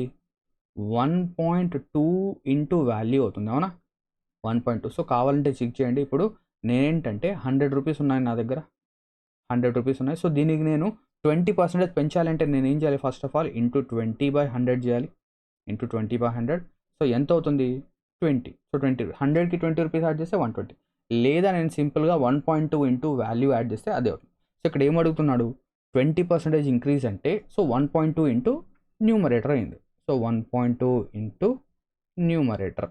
1.2 ఇంటూ వాల్యూ అవుతుంది, అవునా? 1.2. సో కావాలంటే చెక్ చేయండి. ఇప్పుడు నేనేంటంటే 100 రూపీస్ ఉన్నాయి నా దగ్గర, 100 రూపీస్ ఉన్నాయి. సో దీనికి నేను 20% పెంచాలంటే నేను ఏం చేయాలి? ఫస్ట్ ఆఫ్ ఆల్ ఇంటూ 20/100 చేయాలి, ఇంటూ 20/100. సో ఎంత అవుతుంది? 20. సో 100కి 20 రూపీస్ యాడ్ చేస్తే 120. లేదా నేను సింపుల్గా 1.2 ఇంటూ వాల్యూ యాడ్ చేస్తే అదే అవుతుంది. సో ఇక్కడ ఏం అడుగుతున్నాడు? 20% ఇంక్రీజ్ అంటే సో 1.2 ఇంటూ న్యూమరేటర్ అయింది. So 1.2 into numerator.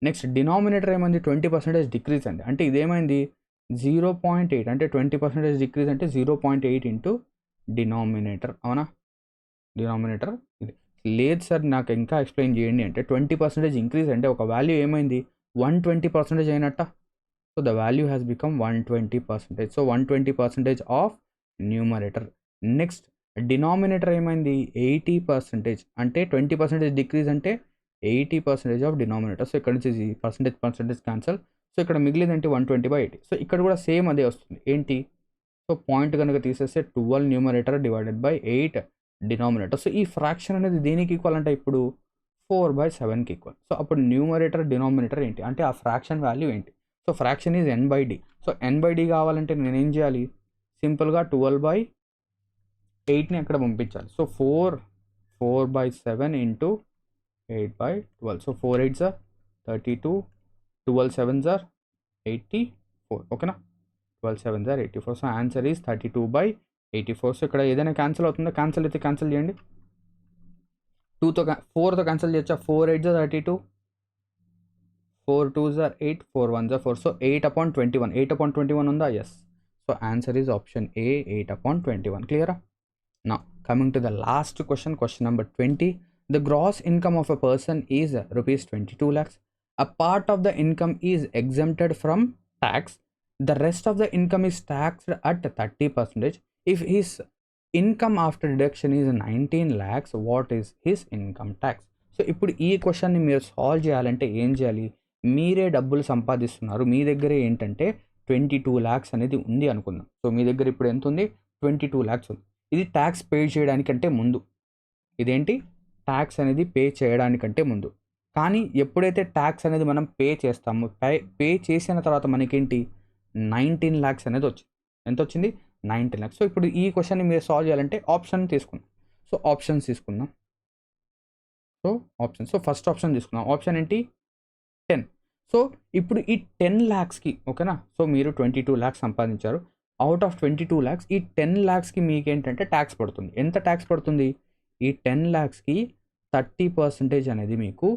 Next denominator ఏమైంది? 20% డిక్రీజ్ అండి. అంటే ఇదేమైంది? 0.8. అంటే 20% డిక్రీజ్ అంటే 0.8 ఇంటూ డినామినేటర్, అవునా? డినామినేటర్ ఇది. లేదు సార్ నాకు ఇంకా ఎక్స్ప్లెయిన్ చేయండి అంటే 20% ఇంక్రీజ్ అంటే ఒక వాల్యూ ఏమైంది? 120% అయినట్ట. So the value has become 120%. So 120% of numerator. Next denominator ఏమైంది? 80%. అంటే 20% డిక్రీజ్ అంటే 80% ఆఫ్ డినామినేటర్. సో ఇక్కడ నుంచి పర్సంటేజ్ క్యాన్సల్. సో ఇక్కడ మిగిలింది ఏంటి? 120/80. సో ఇక్కడ కూడా సేమ్ అదే వస్తుంది. ఏంటి? సో పాయింట్ కనుక తీసేస్తే 12 numerator divided by 8 denominator. So ఈ ఫ్రాక్షన్ అనేది దేనికి ఈక్వల్ అంటే ఇప్పుడు 4/7కి ఈక్వల్. సో అప్పుడు న్యూమరేటర్ డినామినేటర్ ఏంటి అంటే ఆ ఫ్రాక్షన్ వాల్యూ ఏంటి? So fraction is n/d. So n/d కావాలంటే నేను ఏం చేయాలి? సింపుల్గా 12/8ని అక్కడ పంపించాలి. So 4/7 into 8/12. So 4 8s are 32, 12 7s are 84, ఓకేనా? 12 7s are 84. So answer is 32/84. So ఇక్కడ ఏదైనా క్యాన్సిల్ అవుతుందో? క్యాన్సిల్ అయితే క్యాన్సిల్ చేయండి. 4తో క్యాన్సిల్ చేయొచ్చా? 4 8s are 32, 4 2s are 8, 4 1s are 4. So 8/21. 8/21 ఉందా? Yes. So answer is option A, 8/21. క్లియరా? Now, coming to the last question, question number 20. The gross income of a person is rupees 22 lakhs. A part of the income is exempted from tax. The rest of the income is taxed at 30%. If his income after deduction is 19 lakhs, what is his income tax? So ఇప్పుడు ఈ క్వశ్చన్ని మీరు solve చేయాలంటే ఏం చేయాలి? మీరే డబ్బులు సంపాదిస్తున్నారు, మీ దగ్గరే ఏంటంటే 22 lakhs అనేది ఉంది అనుకుందాం. సో మీ దగ్గర ఇప్పుడు ఎంత ఉంది? 22 lakhs ఉంది. ఇది ట్యాక్స్ పే చేయడానికంటే ముందు. ఇదేంటి? ట్యాక్స్ అనేది పే చేయడానికంటే ముందు. కానీ ఎప్పుడైతే ట్యాక్స్ అనేది మనం పే చేస్తామో, పే చేసిన తర్వాత మనకేంటి? 19 lakhs అనేది వచ్చింది. ఎంత వచ్చింది? 19 lakhs. సో ఇప్పుడు ఈ క్వశ్చన్ని మీరు సాల్వ్ చేయాలంటే ఆప్షన్ తీసుకుందాం. సో ఆప్షన్స్ తీసుకుందాం. సో ఫస్ట్ ఆప్షన్ తీసుకుందాం. ఆప్షన్ ఏంటి? 10. సో ఇప్పుడు ఈ 10 lakhsకి, ఓకేనా? సో మీరు 22 lakhs సంపాదించారు. అవుట్ ఆఫ్ 22 lakhs ఈ 10 lakhsకి మీకేంటంటే ట్యాక్స్ పడుతుంది. ఎంత ట్యాక్స్ పడుతుంది? ఈ 10 lakhsకి 30% అనేది మీకు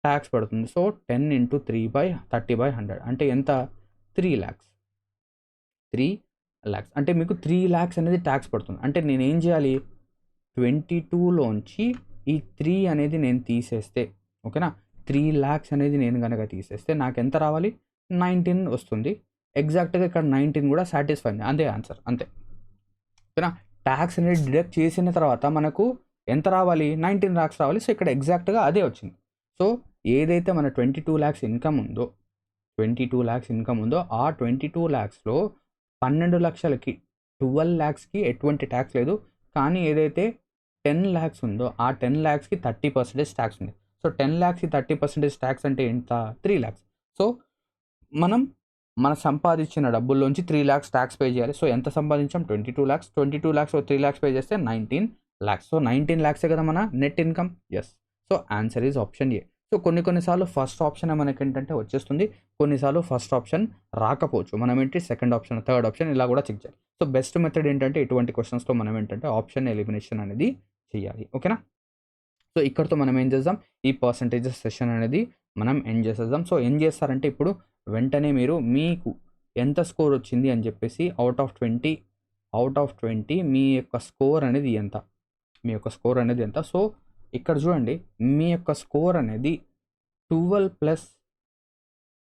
ట్యాక్స్ పడుతుంది. సో 10 × 3/30/100 అంటే ఎంత? 3 lakhs. 3 lakhs అంటే మీకు 3 lakhs అనేది ట్యాక్స్ పడుతుంది. అంటే నేనేం చేయాలి? 22లోంచి ఈ 3 అనేది నేను తీసేస్తే, ఓకేనా, 3 lakhs అనేది నేను కనుక తీసేస్తే నాకు ఎంత రావాలి? 19 వస్తుంది. ఎగ్జాక్ట్గా ఇక్కడ 19 కూడా సాటిస్ఫై అయింది. అదే ఆన్సర్, అంతే, ఓకేనా. ట్యాక్స్ అనేది డిడక్ట్ చేసిన తర్వాత మనకు ఎంత రావాలి? 19 lakhs రావాలి. సో ఇక్కడ ఎగ్జాక్ట్గా అదే వచ్చింది. సో ఏదైతే మన 22 lakhs ఇన్కమ్ ఉందో, 22 lakhs ఇన్కమ్ ఉందో ఆ 22 lakhsలో 12 లక్షలకి 12 lakhsకి ఎటువంటి ట్యాక్స్ లేదు. కానీ ఏదైతే 10 lakhs ఉందో ఆ 10 lakhsకి 30% ట్యాక్స్ ఉంది. సో 10 lakhsకి 30% ట్యాక్స్ అంటే ఎంత? 3 lakhs. సో మన సంపాదించిన డబ్బుల్లోంచి 3 lakhs ట్యాక్స్ పే చేయాలి. సో ఎంత సంపాదించాం? 22 lakhs. 22 lakhs 3 lakhs పే చేస్తే 19 lakhs. సో 19 lakhs కదా మన net income. Yes. So answer is option A. So కొన్నిసార్లు ఫస్ట్ ఆప్షన్ మనకి ఏంటంటే వచ్చేస్తుంది, కొన్నిసార్లు ఫస్ట్ ఆప్షన్ రాకపోవచ్చు. మనం ఏంటి సెకండ్ ఆప్షన్, థర్డ్ ఆప్షన్ ఇలా కూడా చెక్ చేయాలి. సో బెస్ట్ మెథడ్ ఏంటంటే ఇటువంటి క్వశ్చన్స్లో మనం ఏంటంటే ఆప్షన్ ఎలిమినేషన్ అనేది చేయాలి, ఓకేనా. సో ఇక్కడితో మనం ఏం చేద్దాం? ఈ పర్సంటేజెస్ సెషన్ అనేది మనం ఎండ్ చేసేద్దాం. సో ఏం చేస్తారంటే ఇప్పుడు వెంటనే మీరు మీకు ఎంత స్కోర్ వచ్చింది అని చెప్పేసి అవుట్ ఆఫ్ 20 మీ యొక్క స్కోర్ అనేది ఎంత? సో ఇక్కడ చూడండి, మీ యొక్క స్కోర్ అనేది 12+,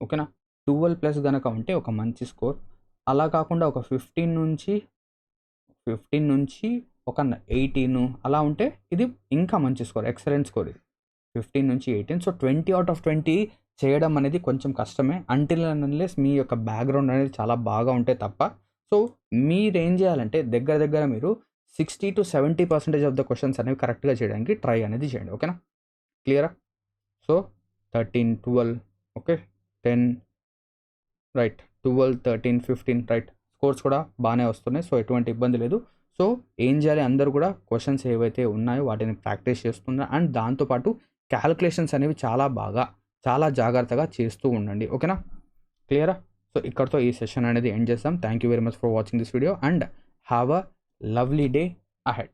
ఓకేనా. 12+ కనుక ఉంటే ఒక మంచి స్కోర్. అలా కాకుండా ఒక 15 నుంచి ఒక 18 అలా ఉంటే ఇది ఇంకా మంచి స్కోర్, ఎక్సలెంట్ స్కోర్ ఇది. 15 నుంచి 18. సో 20 out of 20 చేయడం అనేది కొంచెం కష్టమే, అంటిల్ అండ్ అన్లెస్ మీ యొక్క బ్యాక్గ్రౌండ్ అనేది చాలా బాగా ఉంటే తప్ప. సో మీరు ఏం చేయాలంటే దగ్గర మీరు 60 to 70% ఆఫ్ ద క్వశ్చన్స్ అనేవి కరెక్ట్గా చేయడానికి ట్రై అనేది చేయండి, ఓకేనా. క్లియరా? So 13, 12, okay, 10, right, 12, 13, 15, right, scores కూడా బాగానే వస్తున్నాయి. సో ఎటువంటి ఇబ్బంది లేదు. సో ఏం చేయాలి? అందరూ కూడా క్వశ్చన్స్ ఏవైతే ఉన్నాయో వాటిని ప్రాక్టీస్ చేస్తున్నారు. అండ్ దాంతోపాటు క్యాలిక్యులేషన్స్ అనేవి చాలా జాగ్రత్తగా చేస్తూ ఉండండి, ఓకేనా. క్లియరా? సో ఇక్కడితో ఈ సెషన్ అనేది ఎండ్ చేస్తాం. Thank you very much for watching this video and have a lovely day ahead.